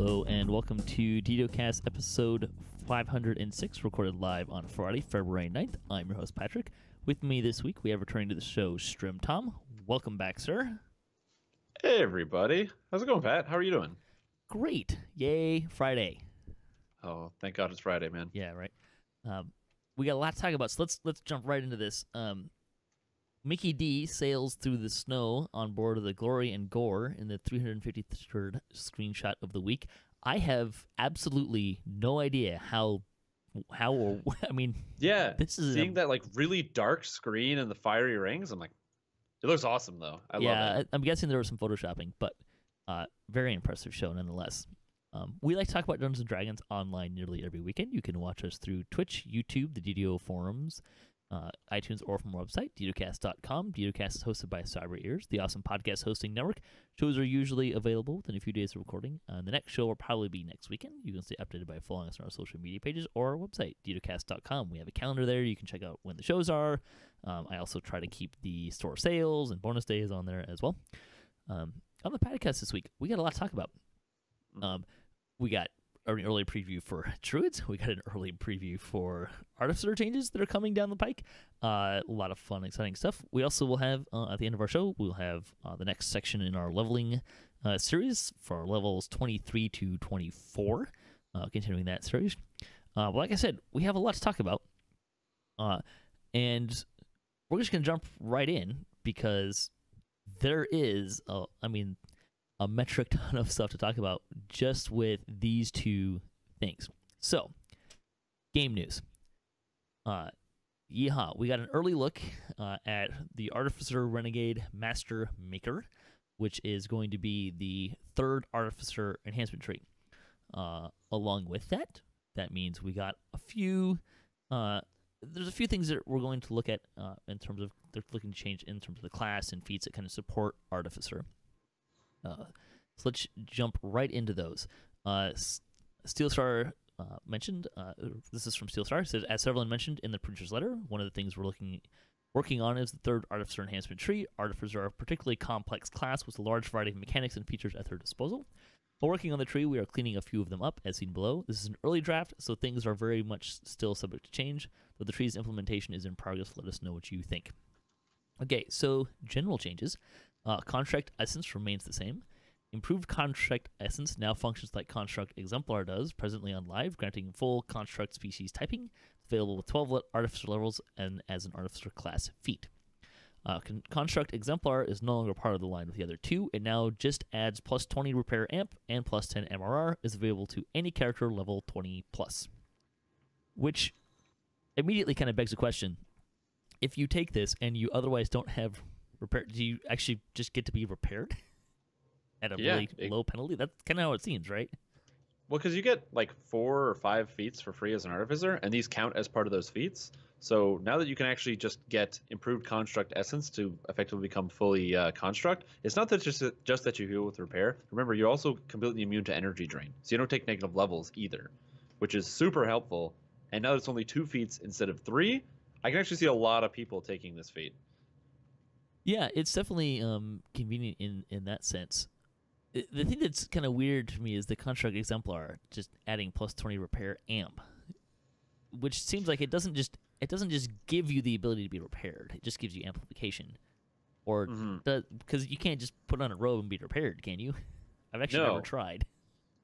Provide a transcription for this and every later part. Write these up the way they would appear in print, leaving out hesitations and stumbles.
Hello and welcome to DDOCast episode 506, recorded live on Friday, February 9th. I'm your host, Patrick. With me this week, we have returning to the show, Strimtom. Welcome back, sir. Hey, everybody. How's it going, Pat? How are you doing? Great. Yay, Friday. Oh, thank God it's Friday, man. Yeah, right. We got a lot to talk about, so let's jump right into this. Mickey D sails through the snow on board of the Glory and Gore in the 353rd screenshot of the week. I have absolutely no idea how or I mean, Yeah, this is seeing that like really dark screen and the fiery rings, I'm like, it looks awesome though. I love it. I'm guessing there was some photoshopping, but very impressive show nonetheless. We like to talk about Dungeons and Dragons online nearly every weekend. You can watch us through Twitch, YouTube, the DDO forums, iTunes, or from our website, DDOCast.com. DDOCast is hosted by Cyber Ears, the awesome podcast hosting network. Shows are usually available within a few days of recording. The next show will probably be next weekend. You can stay updated by following us on our social media pages or our website, DDOCast.com. We have a calendar there. You can check out when the shows are. I also try to keep the store sales and bonus days on there as well. On the podcast this week, we got a lot to talk about. We got an early preview for Druids. We got an early preview for Artificer changes that are coming down the pike. A lot of fun, exciting stuff. We also will have, at the end of our show, we'll have the next section in our leveling series for levels 23 to 24, continuing that series. Like I said, we have a lot to talk about. And we're just going to jump right in because there is, a metric ton of stuff to talk about just with these two things. So, game news. Yeehaw. We got an early look at the Artificer Renegade Master Maker, which is going to be the third Artificer enhancement trait. Along with that means we got a few... there's a few things that we're going to look at in terms of... They're looking to change in terms of the class and feats that kind of support Artificer. So let's jump right into those. Steelstar mentioned, this is from Steelstar, says, as Severlin mentioned in the producer's letter, one of the things we're working on is the third Artificer enhancement tree. Artificers are a particularly complex class with a large variety of mechanics and features at their disposal. While working on the tree, we are cleaning a few of them up, as seen below. This is an early draft, so things are very much still subject to change, though the tree's implementation is in progress. Let us know what you think. Okay, so general changes. Construct essence remains the same. Improved construct essence now functions like construct exemplar does, presently on live, granting full construct species typing. It's available with 12 artificer levels and as an artificer class feat. Construct exemplar is no longer part of the line with the other two. It now just adds plus 20 repair amp and plus 10 MRR. Is available to any character level 20 plus. Which immediately kind of begs the question. If you take this and you otherwise don't have repair, do you actually just get to be repaired at a really low penalty? That's kind of how it seems, right? Well, because you get like 4 or 5 feats for free as an artificer, and these count as part of those feats. So now that you can actually just get improved construct essence to effectively become fully construct, it's not that just that you heal with repair. Remember, you're also completely immune to energy drain, so you don't take negative levels either, which is super helpful. And now that it's only 2 feats instead of 3, I can actually see a lot of people taking this feat. Yeah, it's definitely convenient in that sense. The thing that's kind of weird to me is the construct exemplar just adding plus 20 repair amp, which seems like it doesn't just give you the ability to be repaired. It just gives you amplification, or because you can't just put on a robe and be repaired, can you? I've actually never tried.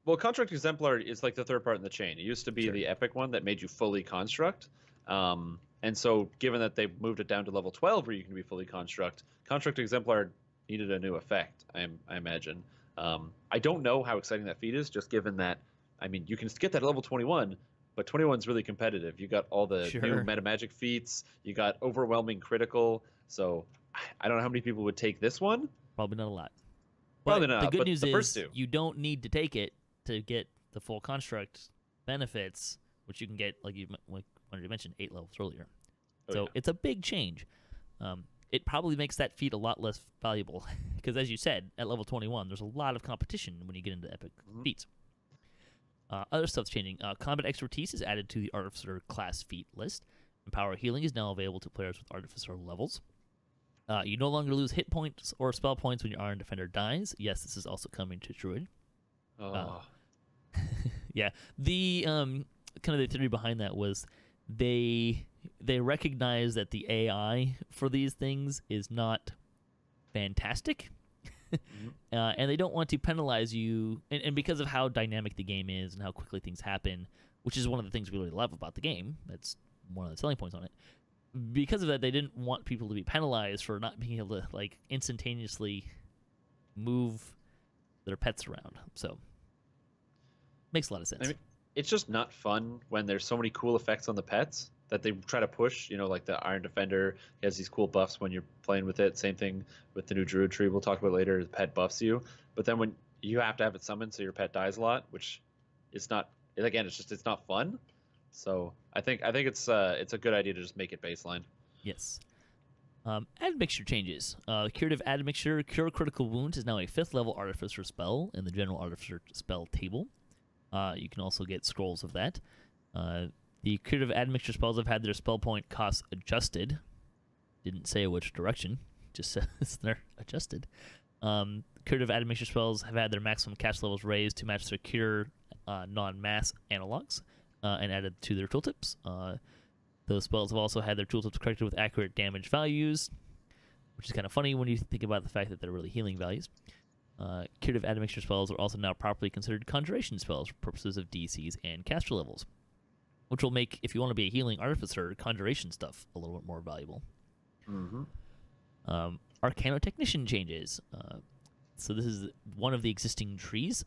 Well, construct exemplar is like the third part in the chain. It used to be the epic one that made you fully construct. And so given that they moved it down to level 12 where you can be fully construct exemplar needed a new effect, I imagine. I don't know how exciting that feat is, just given that, I mean, you can get that at level 21, but 21 is really competitive. You got all the new meta magic feats, you got overwhelming critical, so I don't know how many people would take this one. Probably not a lot. Probably not. The good news is you don't need to take it to get the full construct benefits, which you can get, like you mentioned, 8 levels earlier. It's a big change. It probably makes that feat a lot less valuable because, as you said, at level 21, there's a lot of competition when you get into epic feats. Other stuff's changing. Combat expertise is added to the Artificer class feat list. Empower healing is now available to players with Artificer levels. You no longer lose hit points or spell points when your Iron Defender dies. Yes, this is also coming to Druid. Yeah. The kind of the theory behind that was they recognize that the AI for these things is not fantastic. And they don't want to penalize you, and because of how dynamic the game is and how quickly things happen, which is one of the things we really love about the game. That's one of the selling points on it. Because of that, they didn't want people to be penalized for not being able to like instantaneously move their pets around. So makes a lot of sense. I mean, it's just not fun when there's so many cool effects on the pets that they try to push. You know, like the Iron Defender has these cool buffs when you're playing with it. Same thing with the new Druid tree we'll talk about later. The pet buffs you, but then when you have to have it summoned, so your pet dies a lot, which is not. Again, it's not fun. So I think it's a good idea to just make it baseline. Yes. Admixture changes. Curative Admixture Cure Critical Wounds is now a 5th level Artificer spell in the general Artificer spell table. You can also get scrolls of that. The Curative Admixture spells have had their spell point costs adjusted. Didn't say which direction, just says they're adjusted. Curative Admixture spells have had their maximum cast levels raised to match their cure non-mass analogs and added to their tooltips. Those spells have also had their tooltips corrected with accurate damage values, which is kind of funny when you think about the fact that they're really healing values. Curative Admixture spells are also now properly considered conjuration spells for purposes of DCs and caster levels, which will make, if you want to be a healing artificer, conjuration stuff a little bit more valuable. Arcano Technician changes. So this is one of the existing trees.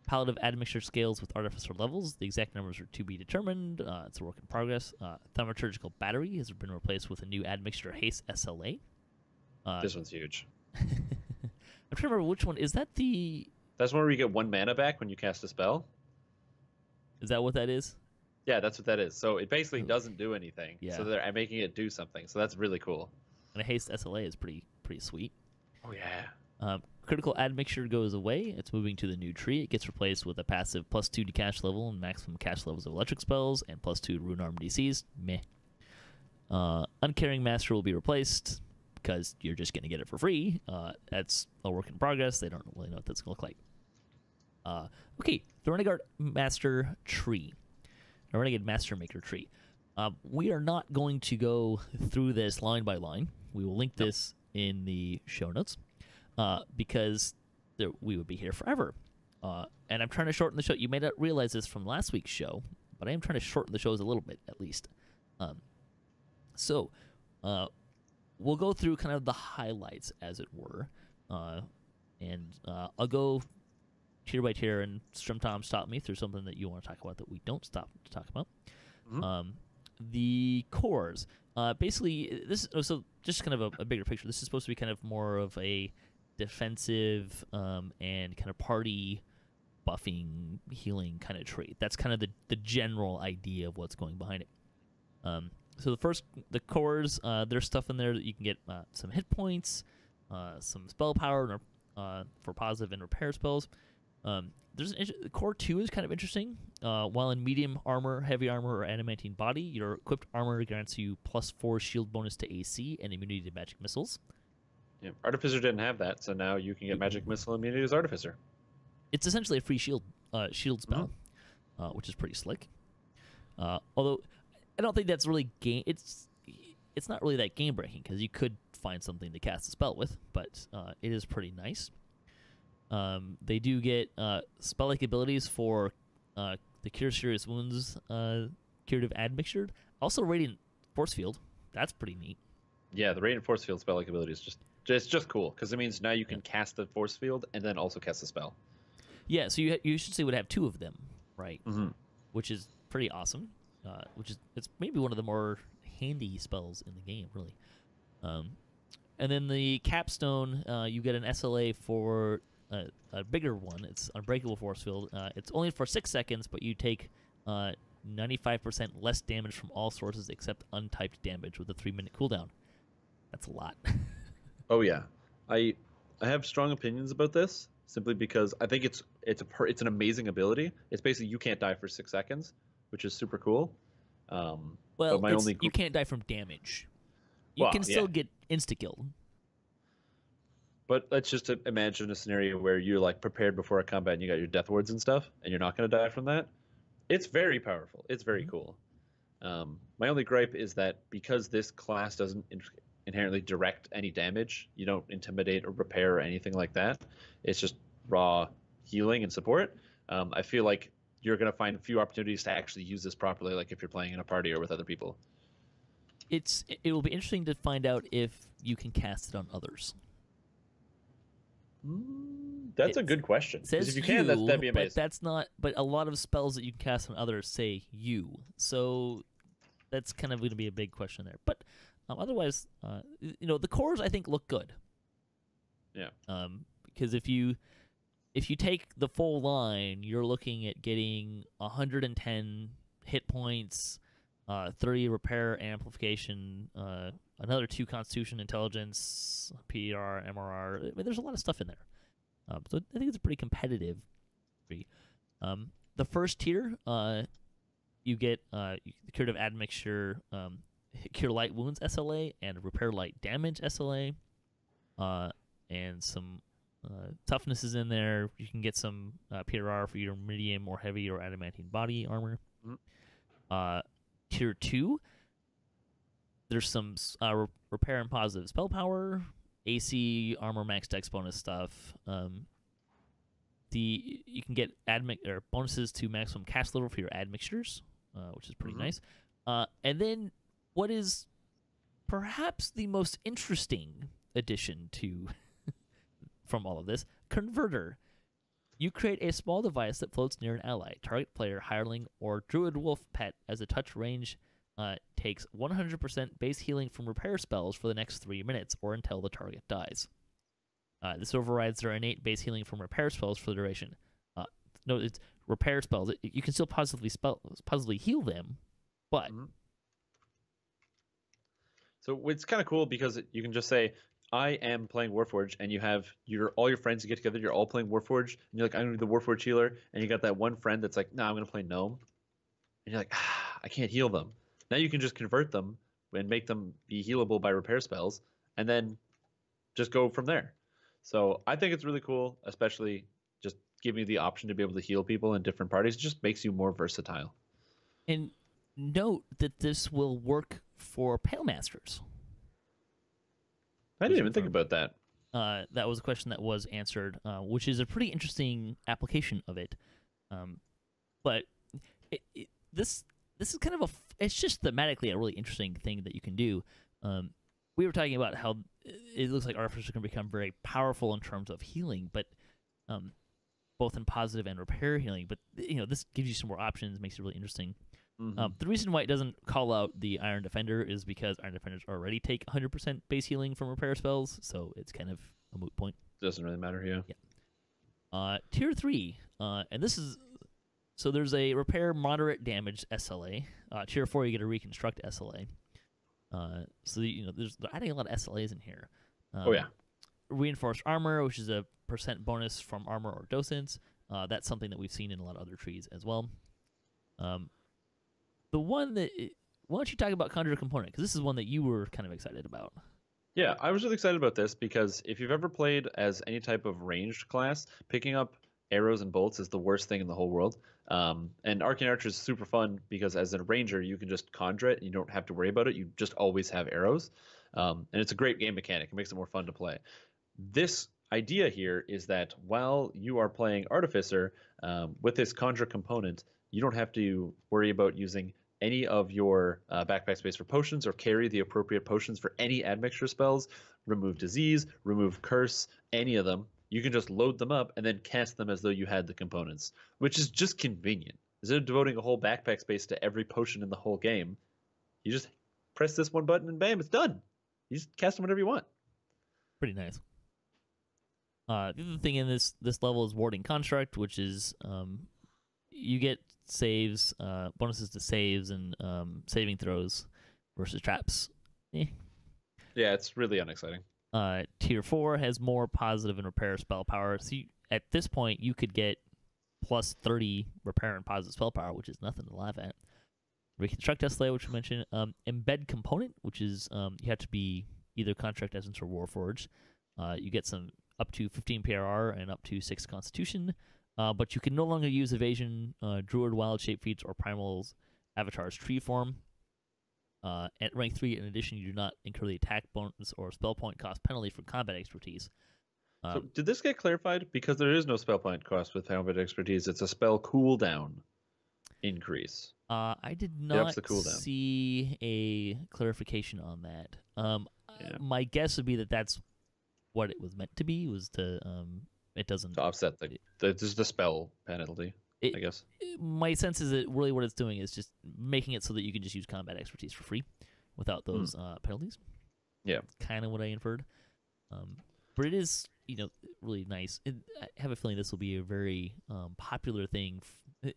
Palliative Admixture scales with Artificer levels. The exact numbers are to be determined. It's a work in progress. Thaumaturgical Battery has been replaced with a new Admixture Haste SLA. This one's huge. I'm trying to remember which one. Is that the... That's one where you get 1 mana back when you cast a spell. Is that what that is? Yeah, that's what that is. So it basically doesn't do anything. Yeah. So they're making it do something. So that's really cool. And a Haste SLA is pretty sweet. Oh, yeah. Critical Admixture goes away. It's moving to the new tree. It gets replaced with a passive +2 to cast level and maximum cast levels of electric spells and +2 to rune arm DCs. Meh. Uncaring Master will be replaced because you're just going to get it for free. That's a work in progress. They don't really know what that's going to look like. Okay, the Renegade Master tree. The Renegade Master Maker tree. We are not going to go through this line by line. We will link this in the show notes. Because we would be here forever. And I'm trying to shorten the show. You may not realize this from last week's show, but I am trying to shorten the shows a little bit, at least. So we'll go through kind of the highlights, as it were. And I'll go tier by tier, and Strimtom stop me through something that you want to talk about that we don't stop to talk about. The cores. Basically, so just kind of a bigger picture. This is supposed to be kind of more of a defensive and kind of party buffing, healing kind of trait. That's kind of the general idea of what's going behind it. So the cores, there's stuff in there that you can get some hit points, some spell power for positive and repair spells. Core 2 is kind of interesting. While in medium armor, heavy armor, or adamantine body, your equipped armor grants you +4 shield bonus to AC and immunity to magic missiles. Yeah, Artificer didn't have that, so now you can get magic missile immunity as Artificer. It's essentially a free shield spell, which is pretty slick. Although I don't think that's really game. It's not really that game breaking because you could find something to cast a spell with, but it is pretty nice. They do get spell-like abilities for the Cure Serious Wounds Curative Admixture. Also Radiant Force Field. That's pretty neat. Yeah, the Radiant Force Field spell-like ability is just cool because it means now you can cast the Force Field and then also cast a spell. Yeah, so you should say would have 2 of them, right? Which is pretty awesome. It's maybe one of the more handy spells in the game, really. And then the capstone, you get an SLA for a bigger one. It's Unbreakable Force Field. It's only for 6 seconds, but you take 95% less damage from all sources except untyped damage with a 3-minute cooldown. That's a lot. Oh yeah, I have strong opinions about this simply because I think it's an amazing ability. It's basically you can't die for 6 seconds, which is super cool. You can't die from damage. You can still get insta-killed. But let's just imagine a scenario where you're like prepared before a combat and you got your death wards and stuff, and you're not going to die from that. It's very powerful. It's very cool. My only gripe is that because this class doesn't inherently direct any damage, you don't intimidate or repair or anything like that. It's just raw healing and support. I feel like you're going to find a few opportunities to actually use this properly, like if you're playing in a party or with other people. It will be interesting to find out if you can cast it on others. That's a good question. Says if you can, that'd be amazing. But that's not. But a lot of spells that you can cast on others say you. So that's kind of going to be a big question there. But otherwise, the cores I think look good. Yeah. Because if you take the full line, you're looking at getting 110 hit points, 30 repair amplification, another 2 Constitution, Intelligence, PR, MRR. I mean, there's a lot of stuff in there. So I think it's a pretty competitive tree. The first tier, you get Curative Admixture, Cure Light Wounds SLA, and Repair Light Damage SLA, and some toughness is in there. You can get some PRR for your medium or heavy or adamantine body armor. Tier 2, there's some repair and positive spell power, AC, armor max dex bonus stuff. You can get bonuses to maximum cast level for your admixtures, which is pretty nice. And then what is perhaps the most interesting addition to from all of this, Converter. You create a small device that floats near an ally. Target player, hireling, or druid wolf pet as a touch range takes 100% base healing from repair spells for the next 3 minutes or until the target dies. This overrides their innate base healing from repair spells for the duration. No, it's repair spells. You can still positively heal them, but... So it's kind of cool because you can just say, I am playing Warforged, and you have all your friends get together, you're all playing Warforged, and you're like, I'm going to be the Warforged healer, and you got that one friend that's like, I'm going to play Gnome. And you're like, I can't heal them. Now you can just convert them and make them be healable by repair spells, and then just go from there. So I think it's really cool, especially just giving you the option to be able to heal people in different parties. It just makes you more versatile. And note that this will work for Pale Masters. I didn't even think about that. That was a question that was answered, which is a pretty interesting application of it. But this is kind of it's just thematically a really interesting thing that you can do. We were talking about how it looks like Artificers can become very powerful in terms of healing, but both in positive and repair healing. But this gives you some more options, makes it really interesting. The reason why it doesn't call out the Iron Defender is because Iron Defenders already take 100% base healing from repair spells, so it's kind of a moot point. Doesn't really matter, yeah. Tier 3, and this is... So there's a Repair Moderate Damage SLA. Tier 4, you get a Reconstruct SLA. So they're adding a lot of SLAs in here. Reinforced Armor, which is a % bonus from armor or docents. That's something that we've seen in a lot of other trees as well. The one that... Why don't you talk about Conjure Component? Because this is one that you were kind of excited about. Yeah, I was really excited about this because if you've ever played as any type of ranged class, picking up arrows and bolts is the worst thing in the whole world. And Arcane Archer is super fun because as a ranger, you can just conjure it and you don't have to worry about it. You just always have arrows. And it's a great game mechanic. It makes it more fun to play. This idea here is that while you are playing Artificer, with this Conjure component, you don't have to worry about using any of your backpack space for potions or carry the appropriate potions for any admixture spells, remove disease, remove curse, any of them. You can just load them up and then cast them as though you had the components, which is just convenient. Instead of devoting a whole backpack space to every potion in the whole game, you just press this one button and bam, it's done. You just cast them whenever you want. Pretty nice. The other thing in this level is Warding Construct, which is you get saves, bonuses to saves and saving throws versus traps. Yeah, it's really unexciting. Tier 4 has more positive and repair spell power. So at this point, you could get plus 30 repair and positive spell power, which is nothing to laugh at. Reconstruct SLA, which we mentioned. Embed Component, which is you have to be either Contract Essence or Warforged. You get some up to 15 PRR and up to 6 Constitution, but you can no longer use Evasion, Druid Wild Shape Feats, or Primal's Avatar's Tree Form. At rank 3, in addition, you do not incur the attack bonus or spell point cost penalty for combat expertise. So did this get clarified? Because there is no spell point cost with combat expertise. It's a spell cooldown increase. I did It not ups the cooldown. see a clarification on that. My guess would be that that's what it was meant to be. Was to it doesn't To offset the spell penalty, I guess. My sense is that really what it's doing is just making it so that you can just use combat expertise for free without those penalties. Yeah, kind of what I inferred. But it is, really nice. I have a feeling this will be a very popular thing.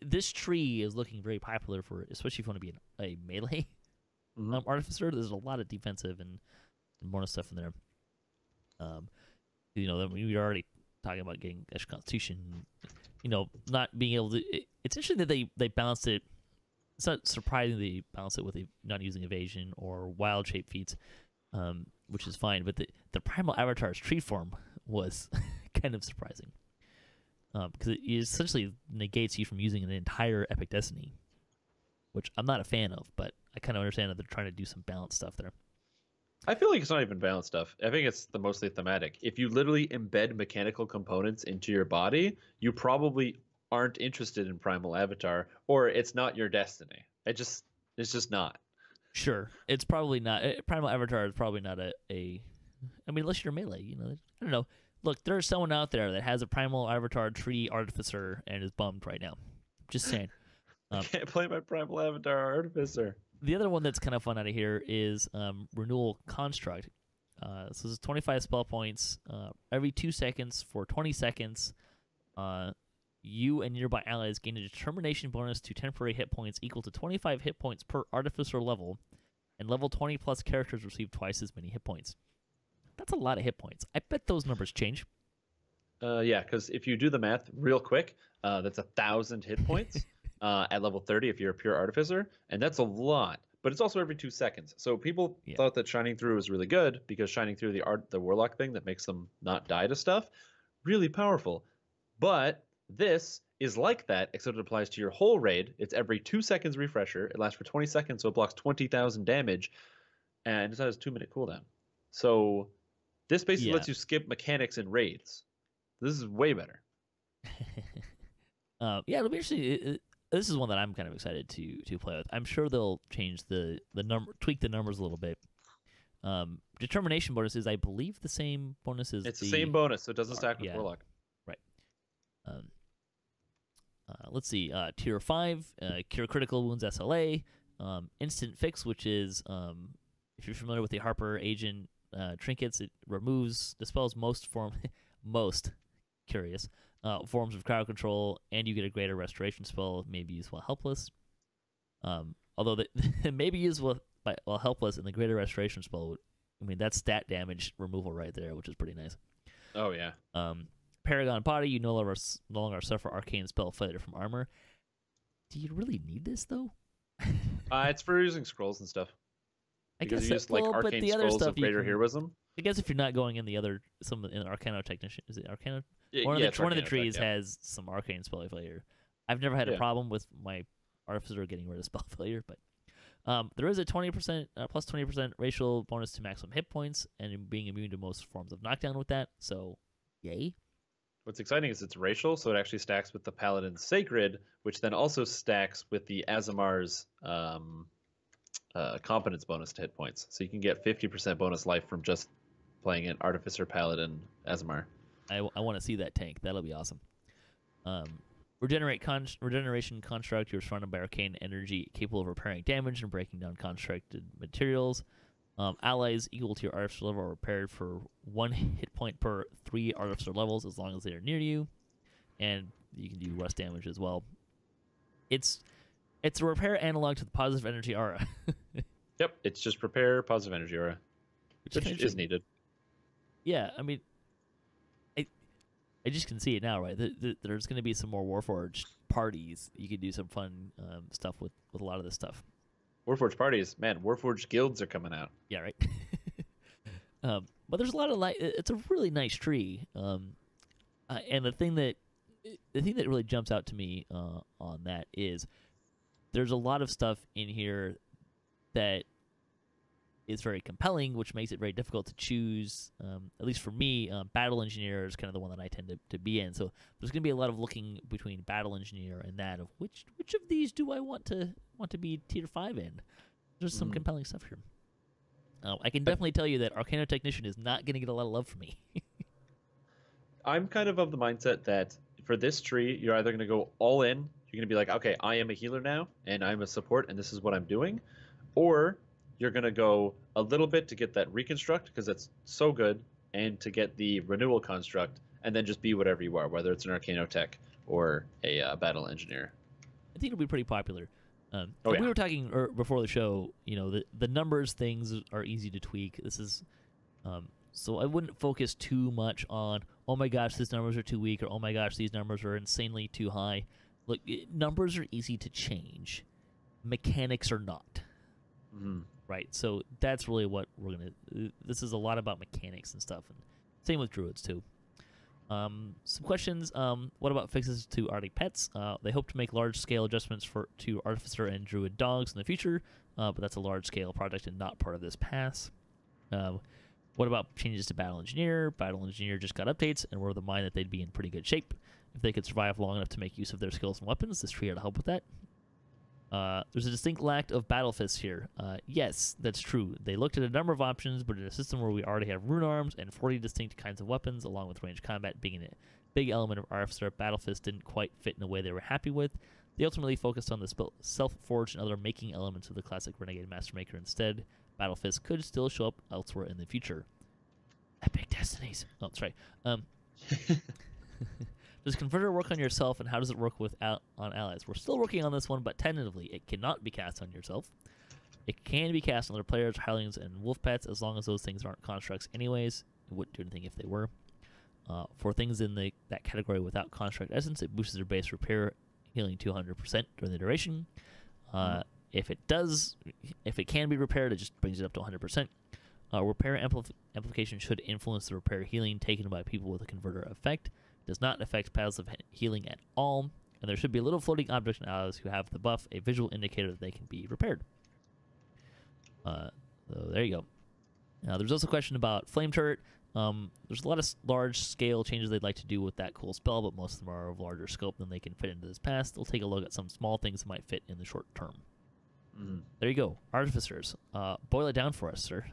This tree is looking very popular for, especially if you want to be a melee artificer. There's a lot of defensive and bonus stuff in there. We were already talking about getting extra constitution. Not being able to. It's interesting that they balanced it. It's not surprising they balanced it with not using evasion or wild shape feats, which is fine. But the primal avatar's tree form was kind of surprising because it essentially negates you from using an entire epic destiny, which I'm not a fan of. But I kind of understand that they're trying to do some balanced stuff there. I feel like it's not even balanced stuff. I think it's mostly thematic. If you literally embed mechanical components into your body, you probably aren't interested in Primal Avatar, or it's not your destiny. It's just not. Sure, it's probably not. Primal Avatar is probably not I mean, unless you're melee, I don't know. Look, there's someone out there that has a Primal Avatar tree artificer and is bummed right now. Just saying. I can't play my Primal Avatar artificer. The other one that's kind of fun out of here is Renewal Construct. So this is 25 spell points every 2 seconds for 20 seconds. You and nearby allies gain a determination bonus to temporary hit points equal to 25 hit points per artificer level, and level 20 plus characters receive twice as many hit points. That's a lot of hit points. I bet those numbers change. Yeah, because if you do the math real quick, that's 1,000 hit points. At level 30 if you're a pure artificer, and that's a lot, but it's also every 2 seconds. So people thought that Shining Through was really good because Shining Through the warlock thing that makes them not die to stuff, really powerful. But this is like that, except it applies to your whole raid. It's every 2 seconds refresher. It lasts for 20 seconds, so it blocks 20,000 damage, and it has a 2-minute cooldown. So this basically lets you skip mechanics in raids. This is way better. It'll be interesting. This is one that I'm kind of excited to play with. I'm sure they'll change the number, tweak the numbers a little bit. Determination bonus is, I believe, the same bonus as it's the same bonus, so it doesn't stack with Warlock. Right. Let's see. Tier 5, Cure Critical Wounds SLA. Instant Fix, which is, if you're familiar with the Harper Agent trinkets, it dispels most curious forms of crowd control, and you get a greater restoration spell, maybe used while helpless. Although maybe used while helpless, and the greater restoration spell, that's stat damage removal right there, which is pretty nice. Oh yeah. Paragon Body, you no longer suffer arcane spell failure from armor. Do you really need this though? It's for using scrolls and stuff. I guess you use arcane but the other scrolls stuff of greater heroism. I guess if you're not going in in Arcano Technician, is it Arcano? One of the trees has some arcane spell failure. I've never had a problem with my artificer getting rid of spell failure, but there is a 20% plus 20% racial bonus to maximum hit points and being immune to most forms of knockdown with that. So, yay! What's exciting is it's racial, so it actually stacks with the Paladin's Sacred, which then also stacks with the Azamar's competence bonus to hit points. So you can get 50% bonus life from just playing an Artificer Paladin Azamar. I want to see that tank. That'll be awesome. Regeneration Construct. You're surrounded by arcane energy capable of repairing damage and breaking down constructed materials. Allies equal to your Artificer level are repaired for 1 hit point per 3 Artificer levels as long as they are near you. And you can do rust damage as well. It's a repair analog to the positive energy aura. Yep, it's just repair positive energy aura, which is needed. Yeah, I just can see it now, right? There's going to be some more Warforged parties. You could do some fun stuff with a lot of this stuff. Warforged parties, man. Warforged guilds are coming out. Yeah, right. But there's a lot of it's a really nice tree. And the thing that really jumps out to me on that is there's a lot of stuff in here that is very compelling, which makes it very difficult to choose. At least for me, Battle Engineer is kind of the one that I tend to be in. So there's going to be a lot of looking between Battle Engineer and that of which of these do I want to be tier 5 in. There's some compelling stuff here. I can definitely tell you that Arcano Technician is not going to get a lot of love from me. I'm kind of the mindset that for this tree, you're either going to go all in, you're going to be like, okay, I am a healer now, and I'm a support, and this is what I'm doing, or you're going to go a little bit to get that reconstruct, because it's so good, and to get the renewal construct, and then just be whatever you are, whether it's an Arcano Tech or a Battle Engineer. I think it'll be pretty popular. We were talking before the show, the numbers things are easy to tweak. This is... So I wouldn't focus too much on, oh my gosh, these numbers are too weak, or oh my gosh, these numbers are insanely too high. Look, numbers are easy to change. Mechanics are not. Right? So that's really what we're going to... This is a lot about mechanics and stuff. And same with druids, too. Some questions. What about fixes to Arctic pets? They hope to make large-scale adjustments to Artificer and Druid dogs in the future, but that's a large-scale project and not part of this pass. What about changes to Battle Engineer? Battle Engineer just got updates, and we're of the mind that they'd be in pretty good shape. If they could survive long enough to make use of their skills and weapons, this tree ought to help with that. There's a distinct lack of battle fists here. Yes, that's true. They looked at a number of options, but in a system where we already have rune arms and 40 distinct kinds of weapons, along with ranged combat being a big element of Artificer, battle fists didn't quite fit in a way they were happy with. They ultimately focused on the self-forged and other making elements of the classic Renegade Master Maker instead. Battle fists could still show up elsewhere in the future. Epic Destinies. Oh, that's right. Does Converter work on yourself, and how does it work on allies? We're still working on this one, but tentatively, it cannot be cast on yourself. It can be cast on other players, hirelings, and wolf pets, as long as those things aren't constructs anyways. It wouldn't do anything if they were. For things in that category without construct essence, it boosts their base repair healing 200% during the duration. If it can be repaired, it just brings it up to 100%. Repair amplification should influence the repair healing taken by people with a converter effect. It does not affect passive healing at all, and there should be a little floating object in allies who have the buff, a visual indicator that they can be repaired. So there you go. Now, there's also a question about Flame Turret. There's a lot of large-scale changes they'd like to do with that cool spell, but most of them are of larger scope than they can fit into this pass. They'll take a look at some small things that might fit in the short term. There you go. Artificers. Boil it down for us, sir.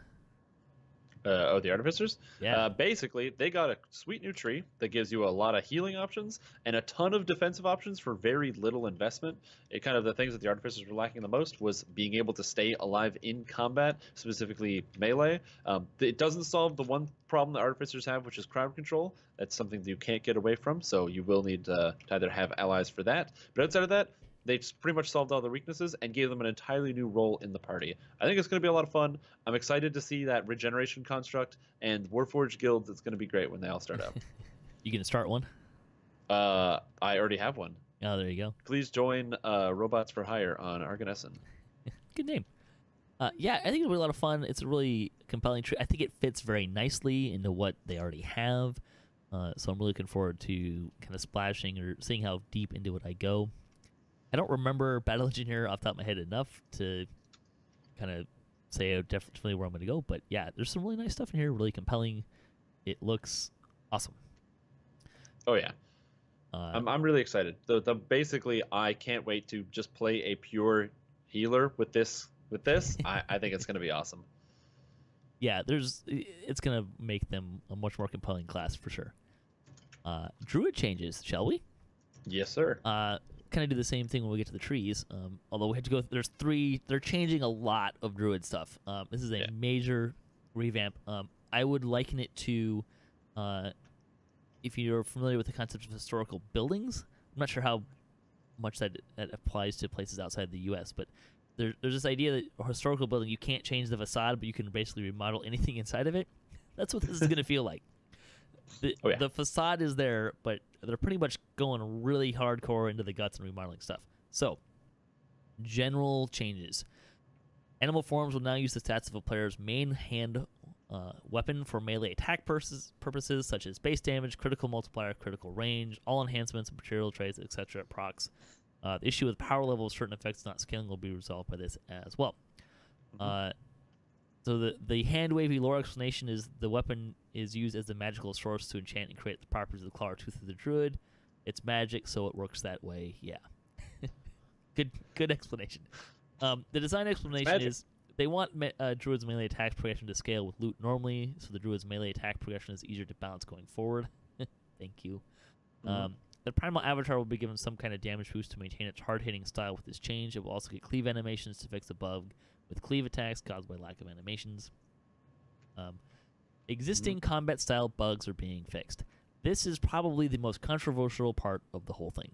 The Artificers? Yeah. Basically, they got a sweet new tree that gives you a lot of healing options and a ton of defensive options for very little investment. It kind of the things that the Artificers were lacking the most was being able to stay alive in combat, specifically melee. It doesn't solve the one problem the Artificers have, which is crowd control. That's something that you can't get away from, so you will need to either have allies for that. But outside of that, they just pretty much solved all the weaknesses and gave them an entirely new role in the party. I think it's going to be a lot of fun. I'm excited to see that regeneration construct and Warforged guilds. It's going to be great when they all start out. You going to start one? I already have one. Oh, there you go. Please join Robots for Hire on Argonesson. Good name. Yeah, I think it'll be a lot of fun. It's a really compelling tree. I think it fits very nicely into what they already have. So I'm really looking forward to kind of splashing or seeing how deep into it I go. I don't remember Battle Engineer off the top of my head enough to kind of say definitely where I'm going to go. But yeah, there's some really nice stuff in here, really compelling. It looks awesome. Oh, yeah. I'm really excited. Basically, I can't wait to just play a pure healer with this. I think it's going to be awesome. Yeah, it's going to make them a much more compelling class for sure. Druid changes, shall we? Yes, sir. Kind of do the same thing when we get to the trees. Although we have to go. There's 3. They're changing a lot of druid stuff. This is a major revamp. I would liken it to, if you're familiar with the concept of historical buildings. I'm not sure how much that applies to places outside the U.S., but there's this idea that a historical building, you can't change the facade, but you can basically remodel anything inside of it. That's what this is going to feel like. The facade is there, but they're pretty much going really hardcore into the guts and remodeling stuff. So, general changes. Animal forms will now use the stats of a player's main hand weapon for melee attack purposes such as base damage, critical multiplier, critical range, all enhancements, material traits, etc. procs. The issue with power level of certain effects not scaling will be resolved by this as well. So the hand wavy lore explanation is the weapon is used as the magical source to enchant and create the properties of the claw or tooth of the druid. It's magic, so it works that way. Yeah, good explanation. The design explanation is they want druid's melee attack progression to scale with loot normally, so the druid's melee attack progression is easier to balance going forward. Thank you. The primal avatar will be given some kind of damage boost to maintain its hard-hitting style with this change. It will also get cleave animations to fix the bug with cleave attacks caused by lack of animations. Existing combat style bugs are being fixed. This is probably the most controversial part of the whole thing.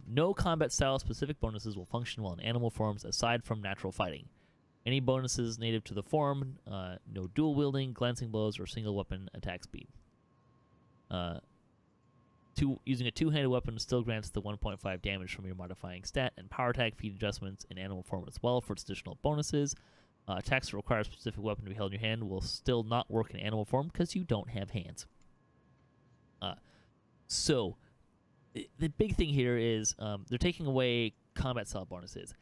No combat style specific bonuses will function while in animal forms aside from natural fighting. Any bonuses native to the form, no dual wielding, glancing blows, or single weapon attack speed. Using a two-handed weapon still grants the 1.5 damage from your modifying stat and power attack feat adjustments in animal form as well for its additional bonuses. Attacks that require a specific weapon to be held in your hand will still not work in animal form because you don't have hands. So, the big thing here is they're taking away combat style bonuses,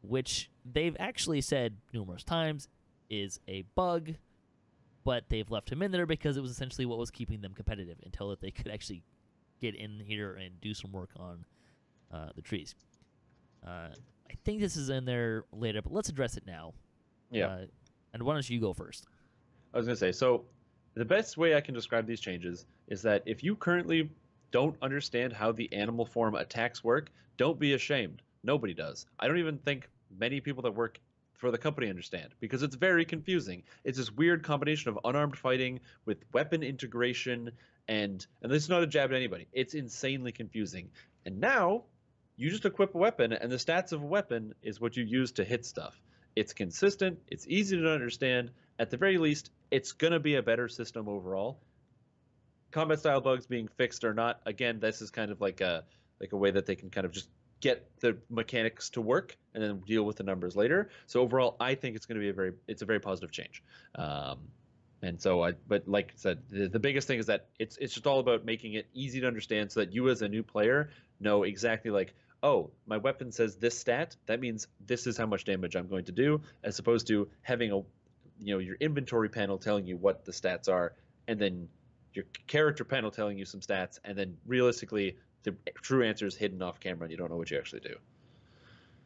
which they've actually said numerous times is a bug, but they've left him in there because it was essentially what was keeping them competitive until that they could actually get in here and do some work on the trees. I think this is in there later, but let's address it now. Yeah. And why don't you go first? I was going to say, so the best way I can describe these changes is that if you currently don't understand how the animal form attacks work, don't be ashamed. Nobody does. I don't even think many people that work for the company understand because it's very confusing. It's this weird combination of unarmed fighting with weapon integration and this is not a jab at anybody. It's insanely confusing. And now you just equip a weapon and the stats of a weapon is what you use to hit stuff. It's consistent. It's easy to understand. At the very least, it's going to be a better system overall. Combat style bugs being fixed or not, again, this is kind of like a way that they can kind of just get the mechanics to work and then deal with the numbers later. So overall, I think it's going to be a very positive change. And so but like I said, the biggest thing is that it's just all about making it easy to understand so that you as a new player know exactly like, oh, my weapon says this stat, that means this is how much damage I'm going to do, as opposed to having your inventory panel telling you what the stats are, and then your character panel telling you some stats, and then realistically the true answer is hidden off camera and you don't know what you actually do.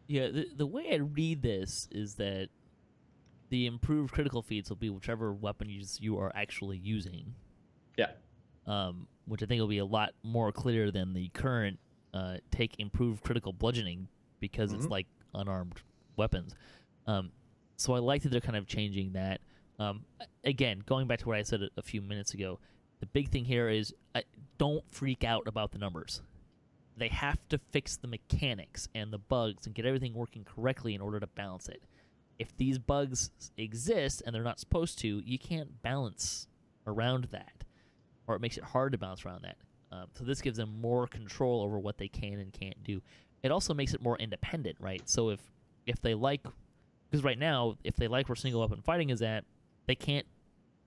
Yeah, the way I read this is that the improved critical feats will be whichever weapon you are actually using. Yeah. Which I think will be a lot more clear than the current take improved critical bludgeoning because it's like unarmed weapons. So I like that they're kind of changing that. Again, going back to what I said a few minutes ago, the big thing here is don't freak out about the numbers. They have to fix the mechanics and the bugs and get everything working correctly in order to balance it. If these bugs exist and they're not supposed to, you can't balance around that, or it makes it hard to balance around that. So this gives them more control over what they can and can't do. It also makes it more independent, right? So if they like, because right now, if they like where single weapon fighting is at, they can't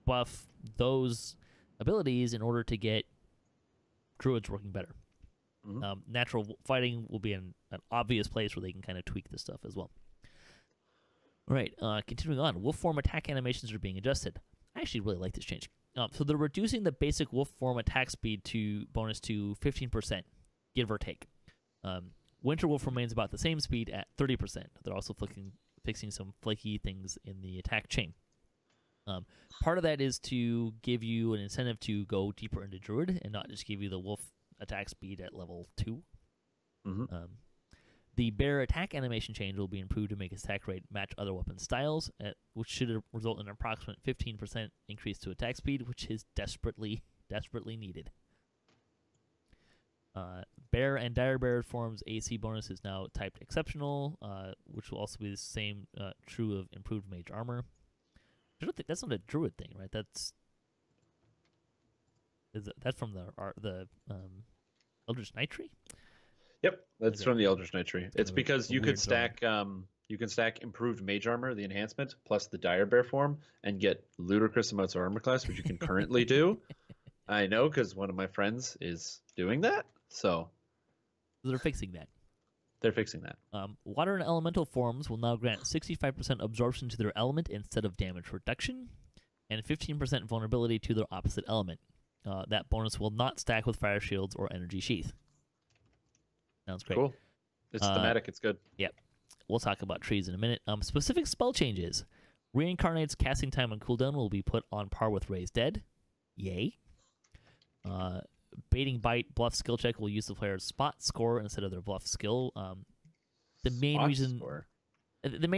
buff those abilities in order to get druids working better. Natural fighting will be an obvious place where they can kind of tweak this stuff as well. All right, continuing on. Wolf form attack animations are being adjusted. I actually really like this change. So they're reducing the basic wolf form attack speed bonus to 15%, give or take. Winter wolf remains about the same speed at 30%. They're also fixing some flaky things in the attack chain. Part of that is to give you an incentive to go deeper into druid and not just give you the wolf attack speed at level 2. The bear attack animation change will be improved to make its attack rate match other weapon styles, which should result in an approximate 15% increase to attack speed, which is desperately needed. Bear and dire bear forms AC bonus is now typed exceptional, which will also be the same true of improved mage armor. I don't think that's not a druid thing, right? That's from the Eldritch Night Tree? Yep, that's from the Eldritch Night Tree. It's because you could stack you can stack improved mage armor, the enhancement, plus the dire bear form, and get ludicrous amounts of armor class, which you can currently do. I know because one of my friends is doing that. So They're fixing that. they're fixing that. Water and elemental forms will now grant 65% absorption to their element instead of damage reduction, and 15% vulnerability to their opposite element. That bonus will not stack with fire shields or energy sheath. Sounds great. Cool. It's thematic. It's good. Yep. We'll talk about trees in a minute. Specific spell changes. Reincarnate's casting time and cooldown will be put on par with Raise Dead. Yay. Baiting Bite bluff skill check will use the player's spot score instead of their bluff skill. The main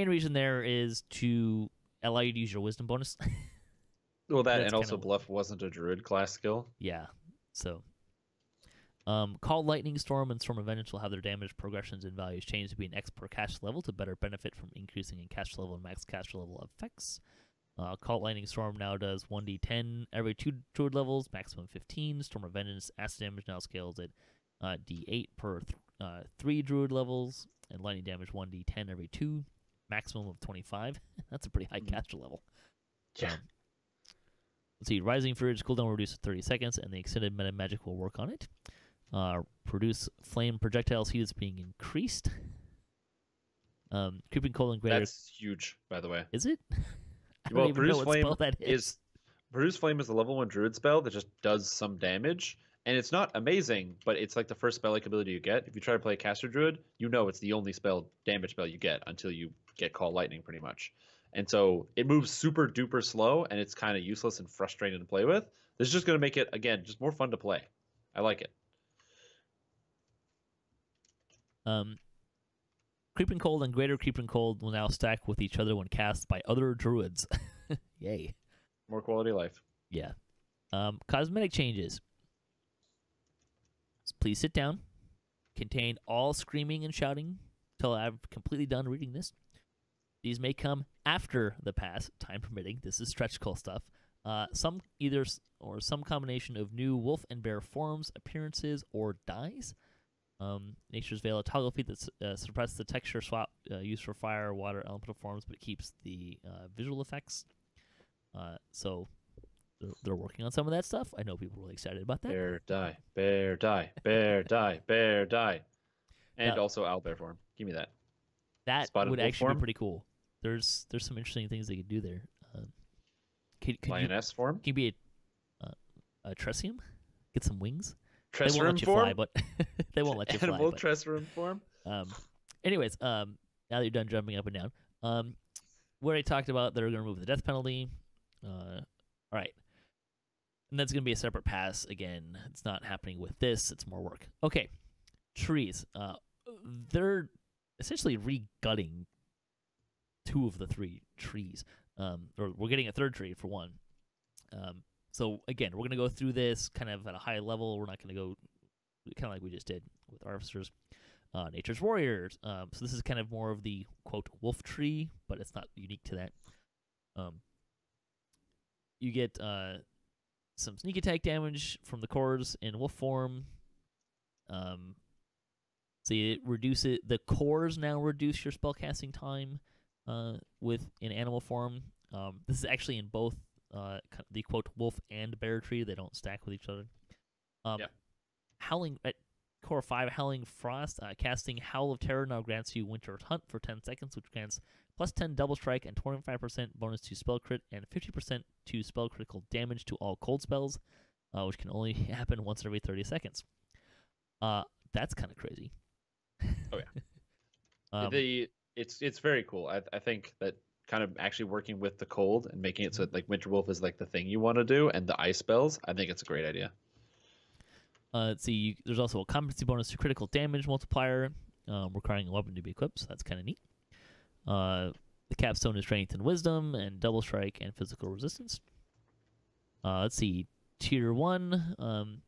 reason there is to allow you to use your wisdom bonus. Well, that and also bluff wasn't a druid class skill. Yeah. So Call Lightning Storm and Storm of Vengeance will have their damage progressions and values changed to be an X per cast level to better benefit from increasing in cast level and max cast level effects. Call Lightning Storm now does 1d10 every 2 druid levels, maximum 15. Storm of Vengeance acid damage now scales at d8 per 3 druid levels, and lightning damage 1d10 every 2, maximum of 25. That's a pretty high caster level. Yeah. Let's see, Rising Fury's cooldown will reduce to 30 seconds, and the extended meta magic will work on it. Produce flame projectile speed is being increased. Creeping Cold and Greater. That's huge, by the way. Is it? Well, Produce Flame is Produce Flame is a level 1 druid spell that just does some damage, and it's not amazing, but it's like the first spell-like ability you get. If you try to play a caster druid, you know it's the only damage spell you get until you get Call Lightning, pretty much. And so it moves super duper slow, and it's kind of useless and frustrating to play with. This is just going to make it, again, just more fun to play. I like it. Creeping Cold and Greater Creeping Cold will now stack with each other when cast by other druids. Yay. More quality of life. Yeah. Cosmetic changes. Please sit down. Contain all screaming and shouting until I've completely done reading this. These may come after the pass, time permitting. This is stretch goal stuff. Some combination of new wolf and bear forms, appearances, or dyes. Nature's Veil, a toggle feat that suppresses the texture swap used for fire, water, elemental forms, but keeps the visual effects. So they're working on some of that stuff. I know people are really excited about that. Bear die, bear die, bear die, bear die. And also owlbear form. Give me that. That would actually be pretty cool. There's some interesting things they could do there. Lioness form? Can you be a Tressium? Get some wings? Tressroom they won't let you form? fly, but they won't let you fly. Animal Tressroom form? Anyways, now that you're done jumping up and down, we already talked about they're going to remove the death penalty. All right. And that's going to be a separate pass. Again, it's not happening with this. It's more work. Okay. Trees. They're essentially re-gutting 2 of the 3 trees. Or we're getting a 3rd tree for 1. So again, we're going to go through this kind of at a high level. We're not going to go kind of like we just did with Artificers. Nature's Warriors. So this is kind of more of the, quote, wolf tree, but it's not unique to that. You get some sneak attack damage from the cores in wolf form. So it reduces the cores now reduce your spellcasting time in animal form. This is actually in both the quote wolf and bear tree. They don't stack with each other. Howling at core 5, Howling Frost. Casting Howl of Terror now grants you Winter Hunt for 10 seconds, which grants plus 10 double strike and 25% bonus to spell crit and 50% to spell critical damage to all cold spells, which can only happen once every 30 seconds. That's kind of crazy. Oh yeah. It's very cool. I think that kind of actually working with the cold and making it so that, like, Winter Wolf is like the thing you want to do, and the ice spells, I think it's a great idea. Let's see. There's also a competency bonus to critical damage multiplier, requiring a weapon to be equipped, so that's kind of neat. The capstone is strength and wisdom, and double strike and physical resistance. Let's see. Tier 1.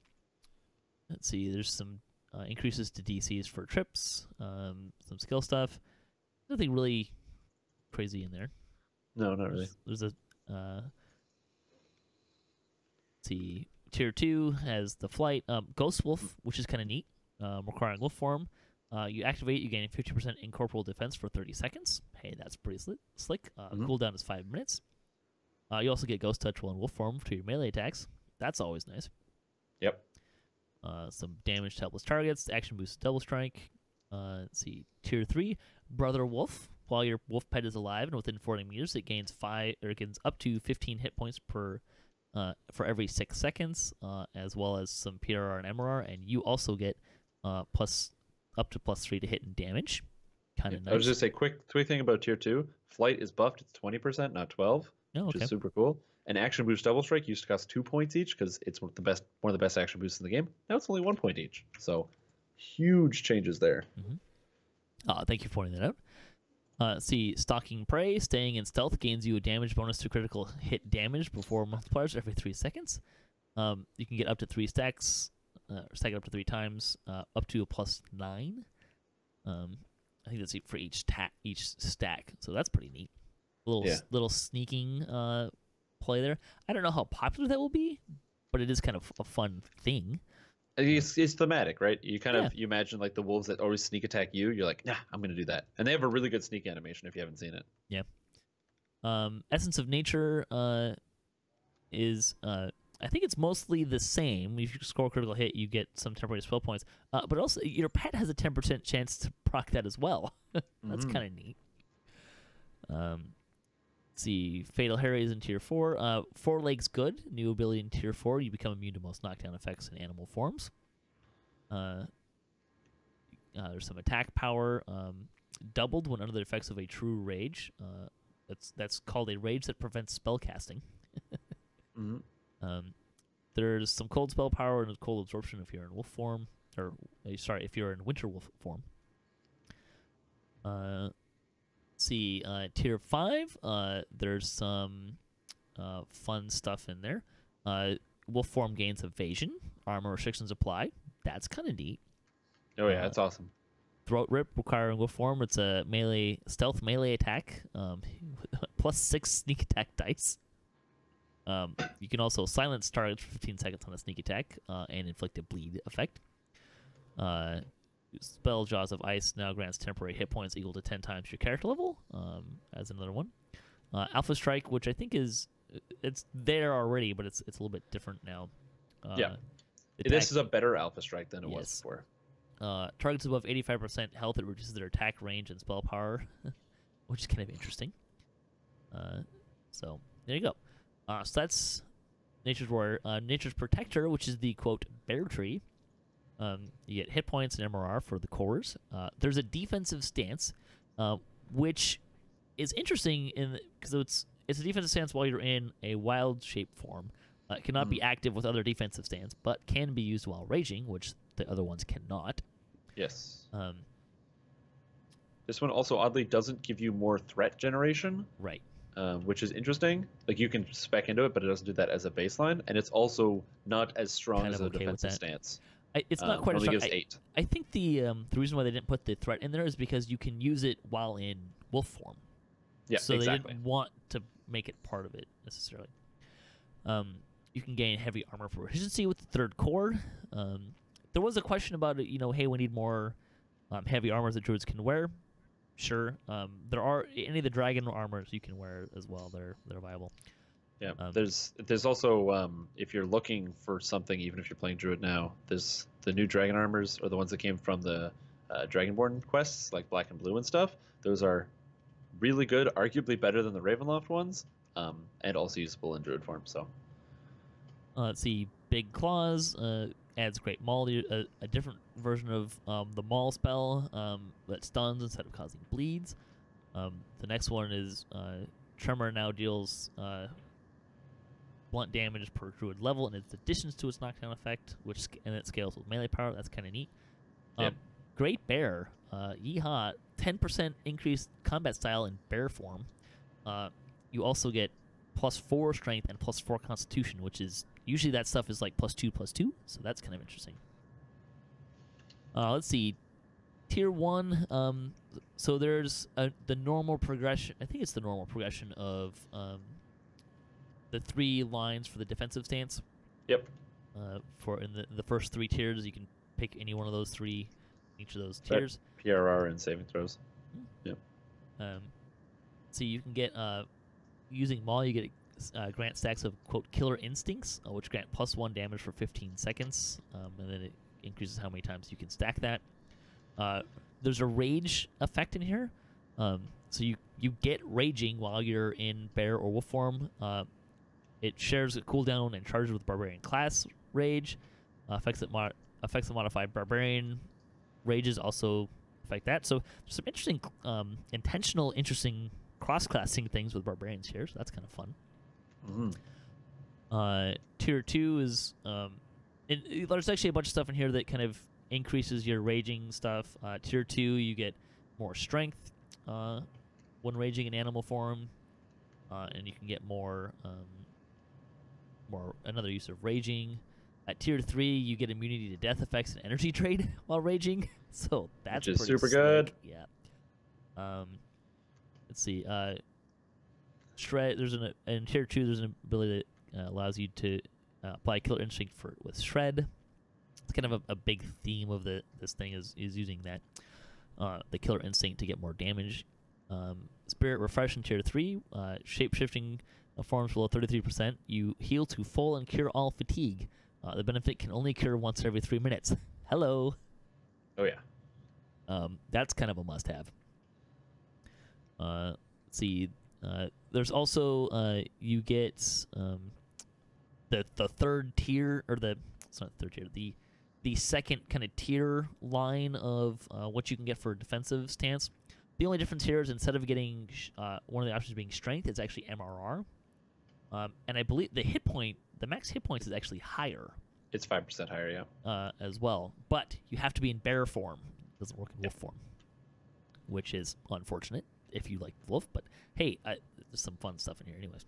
Let's see. There's some increases to DCs for trips, some skill stuff. Nothing really crazy in there. No, not really. There's a let's see. Tier 2 has the flight. Ghost Wolf, which is kind of neat, requiring wolf form. You activate, you gain 50% incorporeal defense for 30 seconds. Hey, that's pretty slick. Cooldown is 5 minutes. You also get Ghost Touch while in wolf form to your melee attacks. That's always nice. Yep. Some damage to helpless targets. Action boost double strike. Let's see. Tier 3, Brother Wolf. While your wolf pet is alive and within 40 meters, it gains up to 15 hit points for every 6 seconds, as well as some PRR and MRR, and you also get up to +3 to hit and damage. Kind of nice. I was just say quick thing about tier 2. Flight is buffed. It's 20%, not 12, which is super cool. And action boost double strike used to cost 2 points each because it's one of the best action boosts in the game. Now it's only 1 point each. So huge changes there. Thank you for pointing that out. See, Stalking Prey, staying in stealth gains you a damage bonus to critical hit damage before multipliers every 3 seconds. You can get up to 3 stacks, stack it up to 3 times, up to a +9. I think that's for each stack, so that's pretty neat. Little sneaking play there. I don't know how popular that will be, but it is kind of a fun thing. It's thematic, right? You kind of you imagine like the wolves that always sneak attack you. You're like, nah, I'm gonna do that, and they have a really good sneak animation if you haven't seen it. Yeah. Essence of Nature is I think it's mostly the same. If you score a critical hit, you get some temporary spell points. But also, your pet has a 10% chance to proc that as well. That's kind of neat. Let's see, Fatal Harry is in Tier 4. 4 Legs Good, new ability in Tier 4. You become immune to most knockdown effects in animal forms. There's some attack power. Doubled when under the effects of a true rage. That's called a rage that prevents spell casting. There's some cold spell power and cold absorption if you're in wolf form, if you're in winter wolf form. See, tier 5, there's some fun stuff in there. Wolf form gains evasion, armor restrictions apply. That's kind of neat. Oh yeah, that's awesome. Throat Rip requiring wolf form. It's a stealth melee attack, +6 sneak attack dice. You can also silence targets for 15 seconds on a sneak attack and inflict a bleed effect. Spell Jaws of Ice now grants temporary hit points equal to 10 times your character level, as another one. Alpha Strike, which I think it's there already, but it's a little bit different now. This is a better Alpha Strike than it was before. Targets above 85% health, it reduces their attack range and spell power, which is kind of interesting. So there you go. So that's Nature's Warrior. Nature's Protector, which is the, quote, bear tree. You get hit points and MRR for the cores. There's a defensive stance, which is interesting because it's a defensive stance while you're in a wild shape form. It cannot be active with other defensive stance, but can be used while raging, which the other ones cannot. Yes. This one also oddly doesn't give you more threat generation. Right. Which is interesting. Like you can spec into it, but it doesn't do that as a baseline, and it's also not as strong as a defensive stance. It's not quite as strong. Gives 8. I think the reason why they didn't put the threat in there is because you can use it while in wolf form. Yeah, so they didn't want to make it part of it necessarily. You can gain heavy armor proficiency with the third core. There was a question about it. Hey, we need more heavy armors that druids can wear. Sure. There are any of the dragon armors you can wear as well. They're viable. Yeah. There's also if you're looking for something, even if you're playing druid now, there's the new dragon armors or the ones that came from the Dragonborn quests, like black and blue and stuff. Those are really good, arguably better than the Ravenloft ones, and also usable in druid form. So let's see. Big Claws adds Great Maul, a different version of the Maul spell that stuns instead of causing bleeds. The next one is Tremor now deals blunt damage per druid level, and its additions to its knockdown effect, and it scales with melee power. That's kind of neat. Great Bear, yeehaw, 10% increased combat style in bear form. You also get +4 strength and +4 constitution, which is usually that stuff is like +2/+2, so that's kind of interesting. Let's see, tier 1. So there's the normal progression. I think it's the normal progression of the 3 lines for the defensive stance. Yep. For in the first 3 tiers, you can pick any one of those 3 each of those Right. tiers. PRR and saving throws. Yep. So you can get using Maul, you get grant stacks of quote killer instincts, which grant +1 damage for 15 seconds, and then it increases how many times you can stack that. There's a rage effect in here, so you get raging while you're in bear or wolf form. It shares a cooldown and charges with barbarian class rage. Affects the modified barbarian rages also affect that. So there's some interesting, intentional, interesting cross-classing things with barbarians here. So that's kind of fun. Mm-hmm. Tier 2 is there's actually a bunch of stuff in here that kind of increases your raging stuff. Tier 2, you get more strength when raging in animal form, and you can get more another use of raging. At Tier 3, you get immunity to death effects and energy trade while raging, so that's Which is pretty super slick. good. Yeah. Let's see. Shred. In Tier 2, there's an ability that allows you to apply Killer Instinct with Shred. It's kind of a big theme of this thing is using that the Killer Instinct to get more damage. Spirit Refresh in Tier 3. Shape-shifting forms below 33%. You heal to full and cure all fatigue. The benefit can only cure once every 3 minutes. Hello. Oh yeah. That's kind of a must-have. Let's see. There's also you get the third tier, or it's not the third tier, the second kind of tier line of what you can get for a defensive stance. The only difference here is instead of getting one of the options being strength, it's actually MRR. And I believe the max hit points is actually higher. It's 5% higher, yeah. As well. But you have to be in bear form. It doesn't work in wolf form, which is unfortunate if you like wolf. But hey, there's some fun stuff in here anyways.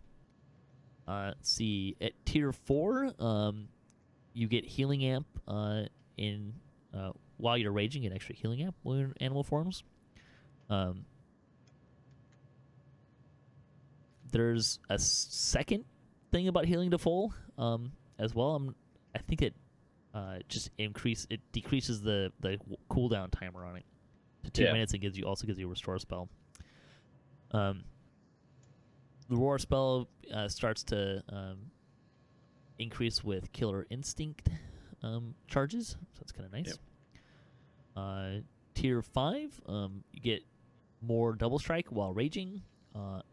Let's see. At Tier 4, you get Healing Amp while you're raging, get extra Healing Amp while you're in animal forms. There's a second thing about healing to full as well. I think it decreases the cooldown timer on it to 2 minutes and also gives you a restore spell. The roar spell starts to increase with Killer Instinct charges, so that's kind of nice. Yep. Tier 5, you get more double strike while raging,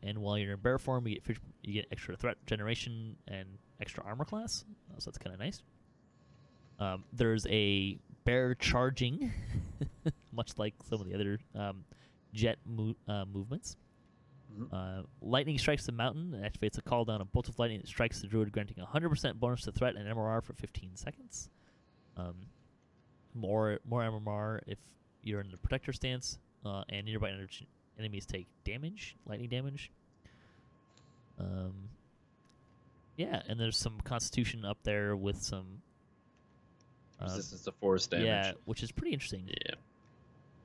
and while you're in bear form, you get extra threat generation and extra armor class, so that's kind of nice. There's a bear charging, much like some of the other jet movements. Mm-hmm. Lightning strikes the mountain and activates a call down a bolt of lightning that strikes the druid, granting 100% bonus to threat and MRR for 15 seconds. More MMR if you're in the protector stance, and nearby enemies take damage, lightning damage. Yeah, and there's some Constitution up there with some resistance to force damage. Yeah, which is pretty interesting. Yeah,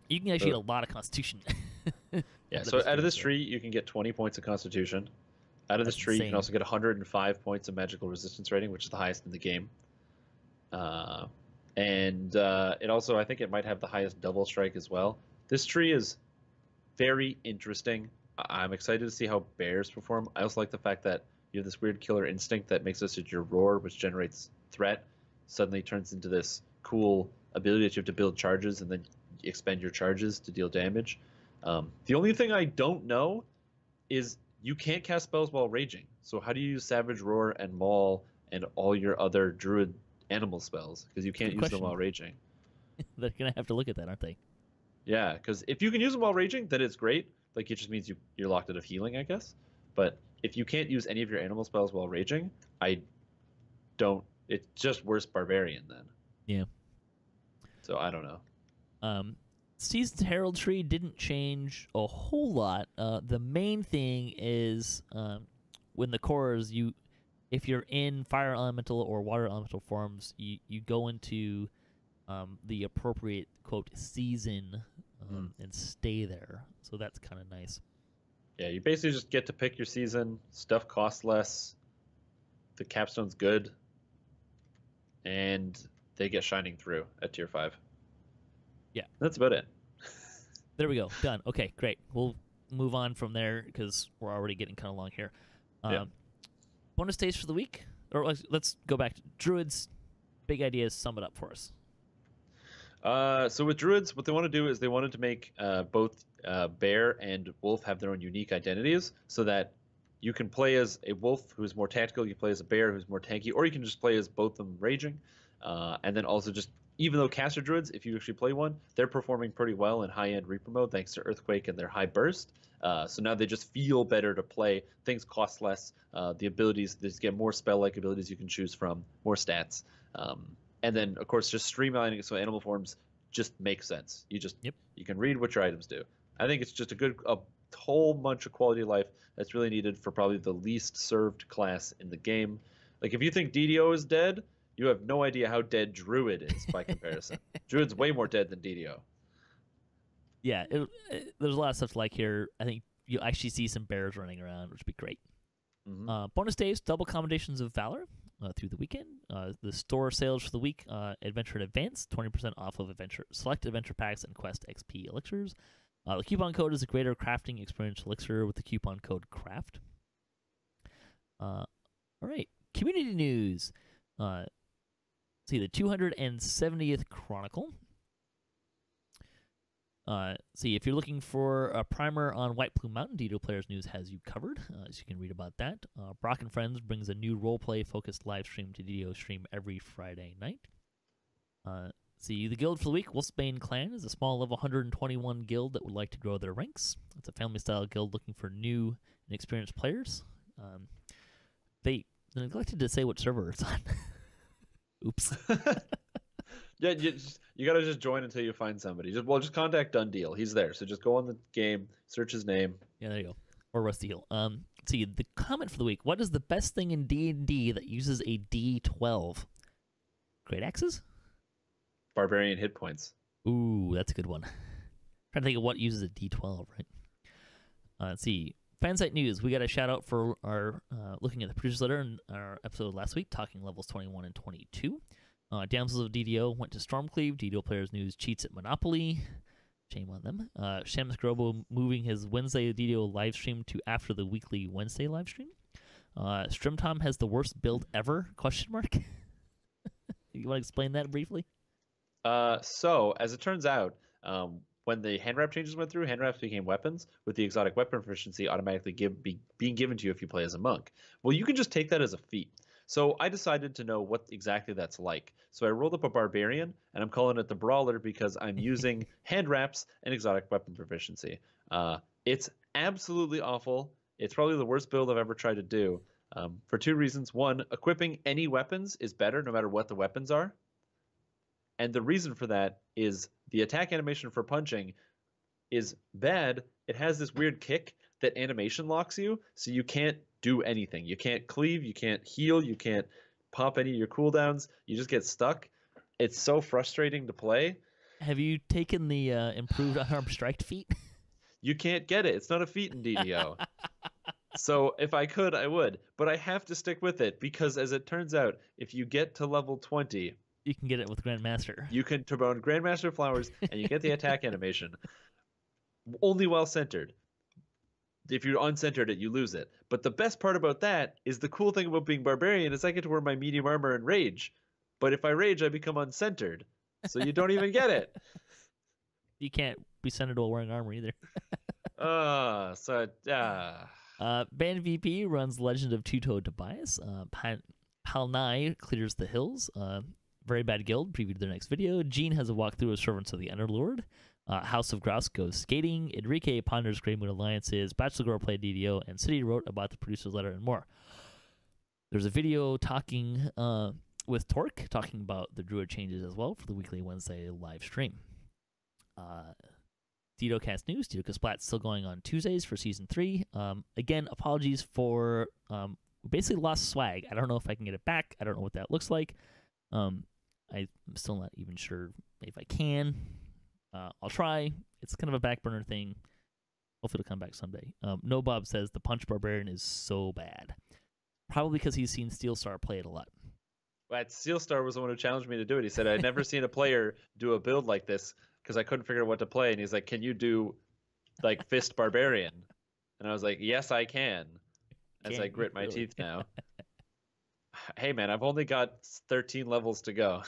you can actually get a lot of Constitution. Yeah, so out of this tree, you can get 20 points of Constitution. Out of this tree, you can also get 105 points of magical resistance rating, which is the highest in the game. And it also, I think it might have the highest double strike as well. This tree is very interesting. I'm excited to see how bears perform. I also like the fact that you have this weird Killer Instinct that makes us at your roar, which generates threat, suddenly turns into this cool ability that you have to build charges and then expend your charges to deal damage. The only thing I don't know is you can't cast spells while raging. So how do you use Savage Roar and Maul and all your other druid animal spells? Because you can't use them while raging. They're going to have to look at that, aren't they? Yeah, because if you can use them while raging, then it's great. Like, it just means you're locked out of healing, I guess. But if you can't use any of your animal spells while raging, it's just worse barbarian then. Yeah. So I don't know. Seasoned Heraldry didn't change a whole lot. The main thing is when the cores, if you're in fire elemental or water elemental forms, you go into the appropriate quote season and stay there. So that's kind of nice. Yeah, you basically just get to pick your season. Stuff costs less. The capstone's good, and they get shining through at tier 5. Yeah. That's about it. There we go. Done. Okay, great. We'll move on from there because we're already getting kind of long here. Yeah. Bonus days for the week? Or let's go back to Druids. Big ideas. Sum it up for us. So with Druids, what they want to do is they wanted to make both Bear and Wolf have their own unique identities so that you can play as a Wolf who's more tactical, you can play as a Bear who's more tanky, or you can just play as both of them raging. And then also just, even though Caster Druids, if you actually play one, they're performing pretty well in high-end Reaper mode thanks to Earthquake and their high burst. So now they just feel better to play. Things cost less. The abilities, they just get more spell-like abilities you can choose from, more stats. And then, of course, just streamlining it so animal forms just make sense. You can read what your items do. I think it's just a whole bunch of quality of life that's really needed for probably the least served class in the game. Like, if you think DDO is dead, you have no idea how dead Druid is by comparison. Druid's way more dead than DDO. Yeah, there's a lot of stuff to like here. I think you'll actually see some bears running around, which would be great. Mm-hmm. Bonus days, double commendations of Valor through the weekend. The store sales for the week, Adventure in Advance, 20% off of select adventure packs and Quest XP elixirs. The coupon code is a greater crafting experience elixir with the coupon code CRAFT. All right, community news. See, the 270th Chronicle. See, if you're looking for a primer on White Plume Mountain, DDO Players News has you covered, so you can read about that. Brock and Friends brings a new roleplay-focused live stream to DDO stream every Friday night. See, the guild for the week, Wolfsbane Clan, is a small level 121 guild that would like to grow their ranks. It's a family-style guild looking for new and experienced players. They neglected to say what server it's on. Oops. Yeah, you gotta just join until you find somebody. Just contact Dundeal. He's there. So just go on the game, search his name. Yeah, there you go. Or Rusty Hill. See, the comment for the week. What is the best thing in D&D that uses a D12? Great axes? Barbarian hit points. Ooh, that's a good one. Trying to think of what uses a D12, right? Let's see. Fansite news. We got a shout out for our looking at the producer's letter in our episode last week, talking levels 21 and 22. Damsels of DDO went to Stormcleave. DDO Players News cheats at Monopoly. Shame on them. Shamus Grobo moving his Wednesday DDO live stream to after the weekly Wednesday live stream. Strimtom has the worst build ever? ? You want to explain that briefly? So, as it turns out, when the hand wrap changes went through, hand wraps became weapons, with the exotic weapon proficiency automatically being given to you if you play as a monk. Well, you can just take that as a feat. So I decided to know what exactly that's like. So I rolled up a barbarian, and I'm calling it the Brawler because I'm using hand wraps and exotic weapon proficiency. It's absolutely awful. It's probably the worst build I've ever tried to do for two reasons. One, equipping any weapons is better no matter what the weapons are. And the reason for that is the attack animation for punching is bad. It has this weird kick that animation locks you, so you can't do anything. You can't cleave, you can't heal, you can't pop any of your cooldowns. You just get stuck. It's so frustrating to play. Have you taken the improved unarmed strike feat? You can't get it. It's not a feat in DDO. So if I could, I would. But I have to stick with it because, as it turns out, if you get to level 20... You can get it with Grandmaster. You can turn on Grandmaster Flowers, and you get the attack animation. Only while centered. If you're uncentered it, you lose it. But the best part about that is the cool thing about being Barbarian is I get to wear my medium armor and rage. But if I rage, I become uncentered. So you don't even get it. You can't be centered while wearing armor either. Band VP runs Legend of Two-Toed Tobias. Palnai clears the hills. Very Bad Guild previewed their next video. Gene has a walkthrough of Servants of the Underlord. House of Grouse goes skating. Enrique ponders Grey Moon Alliances. Bachelor Girl played DDO. And City wrote about the producer's letter and more. There's a video talking with Torque, talking about the Druid changes as well for the weekly Wednesday live stream. DDOcast news. DDOcast Splat's still going on Tuesdays for Season 3. Again, apologies for... we basically lost swag. I don't know if I can get it back. I don't know what that looks like. I'm still not even sure if I can. I'll try. It's kind of a back burner thing. Hopefully it'll come back someday. No Bob says the Punch Barbarian is so bad. Probably because he's seen Steel Star play it a lot. Steel Star was the one who challenged me to do it. He said, I'd never seen a player do a build like this because I couldn't figure out what to play. And he's like, "Can you do like Fist Barbarian?" And I was like, "Yes, I can." As I grit my teeth now. Hey man, I've only got 13 levels to go.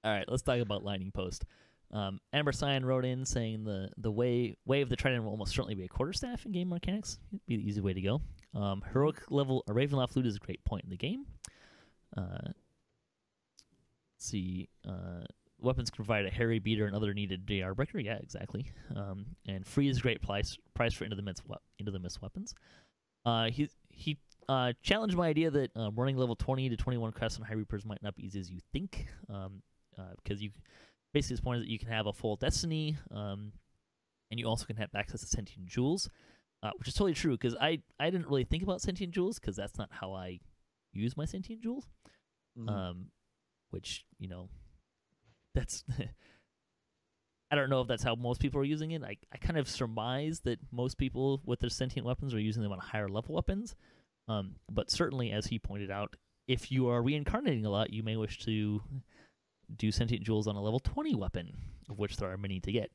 All right, let's talk about Lightning Post. Amber Cyan wrote in saying the way of the Trident will almost certainly be a quarterstaff in game mechanics. It'd be the easy way to go. Heroic level a Ravenloft Flute is a great point in the game. Let's see. Weapons can provide a Harry Beater and other needed DR Breaker. Yeah, exactly. And free is a great price for into the mist weapons. He challenged my idea that running level 20 to 21 quests on High Reapers might not be easy as you think, because you basically his point is that you can have a full Destiny, and you also can have access to Sentient Jewels, which is totally true, because I didn't really think about Sentient Jewels, because that's not how I use my Sentient Jewels, which, that's... I don't know if that's how most people are using it. I kind of surmise that most people with their sentient weapons are using them on higher level weapons. But certainly, as he pointed out, if you are reincarnating a lot, you may wish to do sentient jewels on a level 20 weapon, of which there are many to get.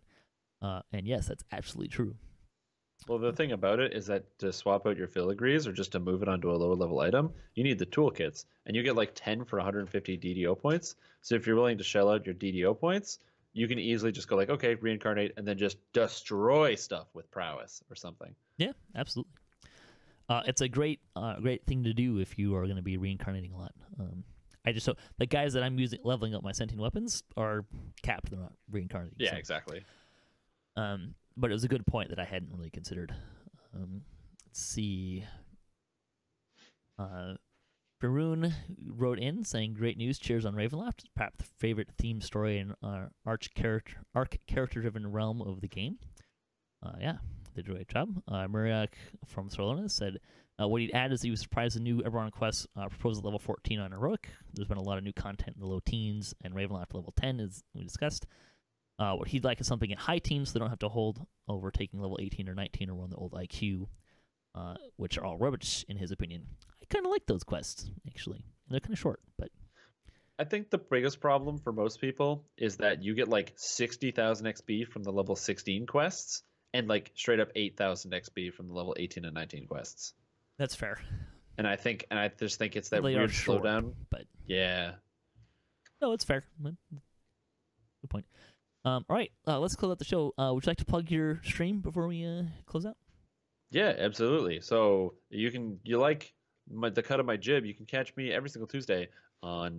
And yes, that's absolutely true. Well, the thing about it is that to swap out your filigrees or just to move it onto a lower level item, you need the toolkits. And you get like 10 for 150 DDO points. So if you're willing to shell out your DDO points, you can easily just go like, okay, reincarnate, and then just destroy stuff with prowess or something. Yeah, absolutely. It's a great thing to do if you are going to be reincarnating a lot. I just the guys that I'm using leveling up my sentient weapons are capped; they're not reincarnating. Yeah, so. Exactly. But it was a good point that I hadn't really considered. Let's see. Baroon wrote in saying, "Great news! Cheers on Ravenloft. Perhaps the favorite theme story and arc character-driven realm of the game." Yeah, they did a great job. Muriak from Solona said, "What he'd add is he was surprised the new Eberron quest proposed at level 14 on Heroic. There's been a lot of new content in the low teens, and Ravenloft level 10, as we discussed. What he'd like is something at high teens, so they don't have to hold over taking level 18 or 19 or run the old IQ, which are all rubbish in his opinion. I kind of like those quests, actually. They're kind of short, but..." I think the biggest problem for most people is that you get like 60,000 XP from the level 16 quests and like straight up 8,000 XP from the level 18 and 19 quests. That's fair. And I just think it's that they weird short, slowdown. But yeah. No, it's fair. Good point. All right, let's close out the show. Would you like to plug your stream before we close out? Yeah, absolutely. So you like the cut of my jib. You can catch me every single Tuesday on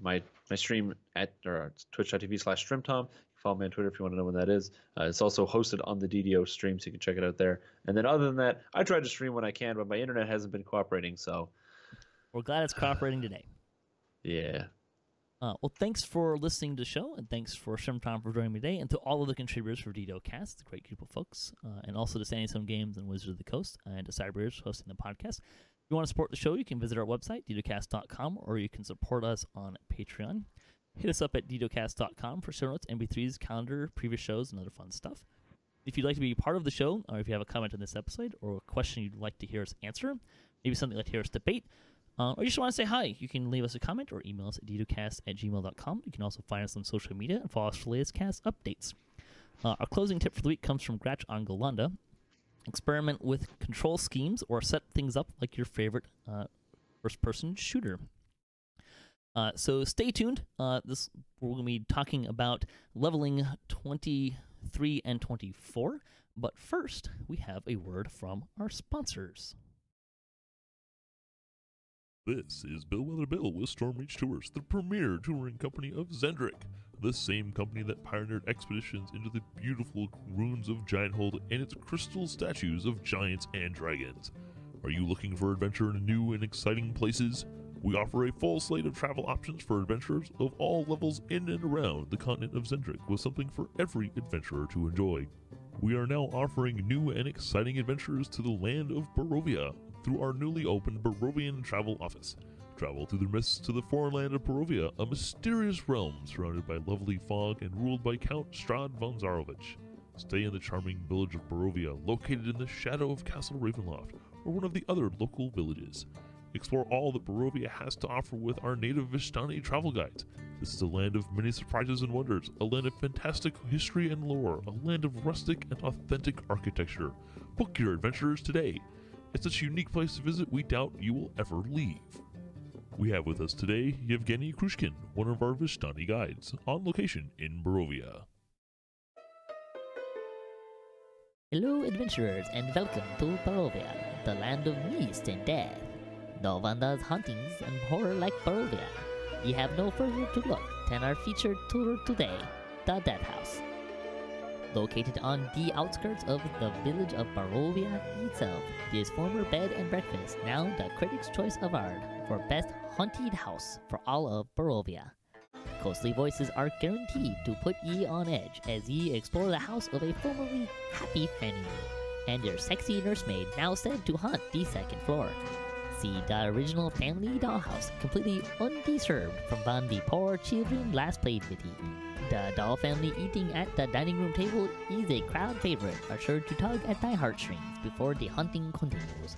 my stream at twitch.tv/Strimtom. Follow me on Twitter if you want to know when that is. It's also hosted on the DDO stream, so you can check it out there. And then other than that, I try to stream when I can, but my internet hasn't been cooperating, so... We're glad it's cooperating today. Yeah. Well, thanks for listening to the show, and thanks for Strimtom for joining me today, and to all of the contributors for DDOCast, a great group of folks, and also to Standing Some Games and Wizards of the Coast, and to Cyberbears hosting the podcast. If you want to support the show, you can visit our website, DDOCast.com, or you can support us on Patreon. Hit us up at DDOCast.com for show notes, MP3s, calendar, previous shows, and other fun stuff. If you'd like to be part of the show, or if you have a comment on this episode, or a question you'd like to hear us answer, maybe something you'd like to hear us debate, or you just want to say hi, you can leave us a comment or email us at ddocast@gmail.com. You can also find us on social media and follow us for latest cast updates. Our closing tip for the week comes from Gratch on Golanda. Experiment with control schemes or set things up like your favorite first-person shooter. So stay tuned. We're going to be talking about leveling 23 and 24. But first, we have a word from our sponsors. This is Billweather Bill with Stormreach Tours, the premier touring company of Zendrick, the same company that pioneered expeditions into the beautiful ruins of Gianthold and its crystal statues of giants and dragons. Are you looking for adventure in new and exciting places? We offer a full slate of travel options for adventurers of all levels in and around the continent of Zendrick, with something for every adventurer to enjoy. We are now offering new and exciting adventures to the land of Barovia through our newly opened Barovian Travel Office. Travel through the mists to the foreign land of Barovia, a mysterious realm surrounded by lovely fog and ruled by Count Strahd von Zarovich. Stay in the charming village of Barovia, located in the shadow of Castle Ravenloft, or one of the other local villages. Explore all that Barovia has to offer with our native Vistani travel guides. This is a land of many surprises and wonders, a land of fantastic history and lore, a land of rustic and authentic architecture. Book your adventurers today. It's such a unique place to visit, we doubt you will ever leave. We have with us today Yevgeny Krushkin, one of our Vistani guides, on location in Barovia. Hello adventurers and welcome to Barovia, the land of mist and death. No one does hauntings and horror like Barovia. We have no further to look than our featured tour today, the Death House. Located on the outskirts of the village of Barovia itself, this former bed and breakfast now the Critics' Choice Award for Best Haunted House for all of Barovia. Ghostly voices are guaranteed to put ye on edge as ye explore the house of a formerly happy family, and your sexy nursemaid now said to haunt the second floor. See the original family dollhouse completely undisturbed from when the poor children last played with ye. The doll family eating at the dining room table is a crowd favorite, are sure to tug at thy heartstrings before the hunting continues.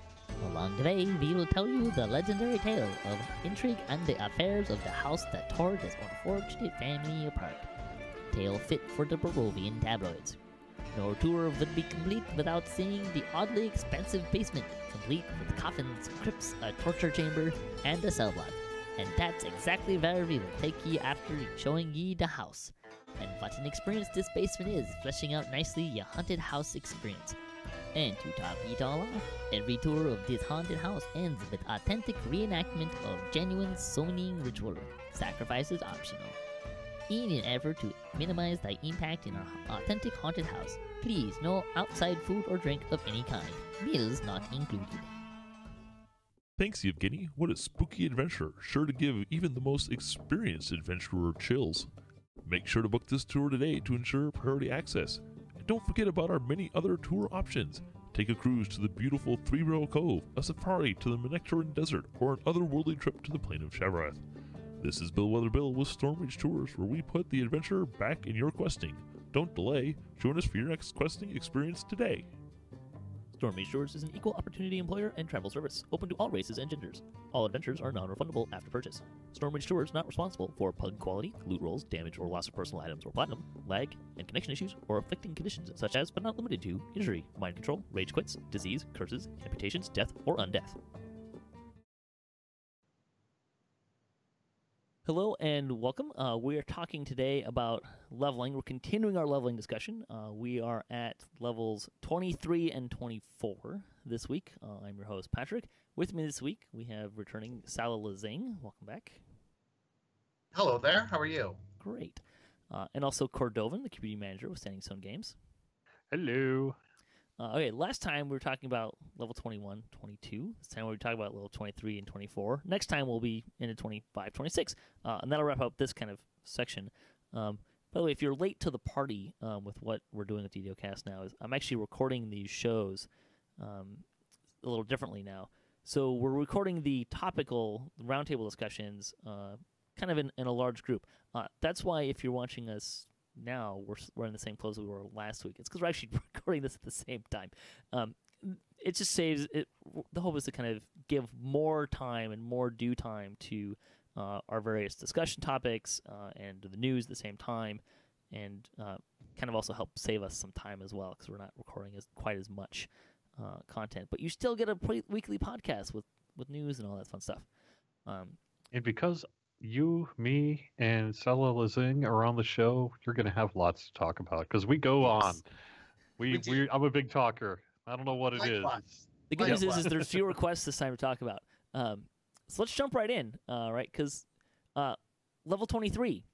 Along the way, we will tell you the legendary tale of intrigue and the affairs of the house that tore this unfortunate family apart. Tale fit for the Barovian tabloids. No tour would be complete without seeing the oddly expensive basement, complete with coffins, crypts, a torture chamber, and a cell block. And that's exactly where we will take ye after showing ye the house. And what an experience this basement is, fleshing out nicely your haunted house experience. And to top it all off, every tour of this haunted house ends with authentic reenactment of genuine summoning ritual, sacrifices optional. In an effort to minimize the impact in our authentic haunted house, please no outside food or drink of any kind, meals not included. Thanks, Yevgeny. What a spooky adventure, sure to give even the most experienced adventurer chills. Make sure to book this tour today to ensure priority access. And don't forget about our many other tour options. Take a cruise to the beautiful Three Rail Cove, a safari to the Manectaran Desert, or an otherworldly trip to the Plain of Shavarath. This is Billweather Bill with Stormreach Tours, where we put the adventure back in your questing. Don't delay. Join us for your next questing experience today. Stormreach Tours is an equal opportunity employer and travel service, open to all races and genders. All adventures are non-refundable after purchase. Stormreach Tours not responsible for pug quality, loot rolls, damage or loss of personal items or platinum, lag, and connection issues, or afflicting conditions such as, but not limited to, injury, mind control, rage quits, disease, curses, amputations, death, or undeath. Hello and welcome. We are talking today about leveling. We're continuing our leveling discussion. We are at levels 23 and 24 this week. I'm your host, Patrick. With me this week, we have returning Salalazing. Welcome back. Hello there. How are you? Great. And also Cordovan, the community manager with Standing Stone Games. Hello. Okay, last time we were talking about level 21, 22. This time we were talking about level 23 and 24. Next time we'll be into 25, 26. And that'll wrap up this kind of section. By the way, if you're late to the party with what we're doing with DDOCast now, is I'm actually recording these shows a little differently now. So we're recording the topical roundtable discussions kind of in a large group. That's why if you're watching us now we're in the same clothes we were last week. It's because we're actually recording this at the same time. It just saves it. The hope is to kind of give more time and more due time to our various discussion topics and the news at the same time, and kind of also help save us some time as well because we're not recording quite as much content. But you still get a weekly podcast with news and all that fun stuff. And because you, me, and Salalazing are on the show, you're going to have lots to talk about because we go on. I'm a big talker. I don't know what it is. The good news is there's few requests this time to talk about. So let's jump right in, right? Because level 23,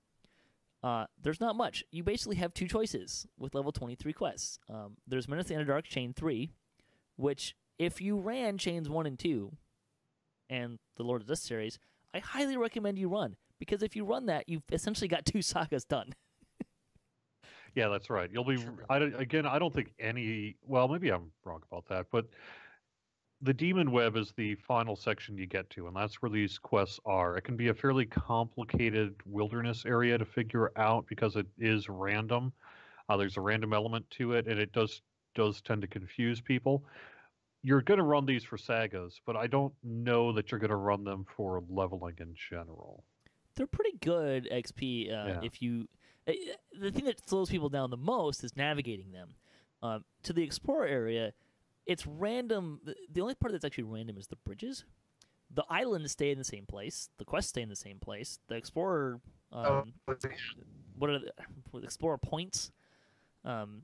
there's not much. You basically have two choices with level 23 quests. There's Menace the Underdark Chain 3, which if you ran Chains 1 and 2 and the Lord of Dust series, I highly recommend you run, because if you run that, you've essentially got two sagas done. Yeah, that's right. You'll be I don't think any. Well, maybe I'm wrong about that, but the Demon Web is the final section you get to, and that's where these quests are. It can be a fairly complicated wilderness area to figure out because it is random. There's a random element to it, and it does tend to confuse people. you're going to run these for sagas, but I don't know that you're going to run them for leveling in general. They're pretty good XP if you. The thing that slows people down the most is navigating them. To the Explorer area, it's random. The only part that's actually random is the bridges. The islands stay in the same place. The quests stay in the same place. The Explorer, what are the Explorer points? I'm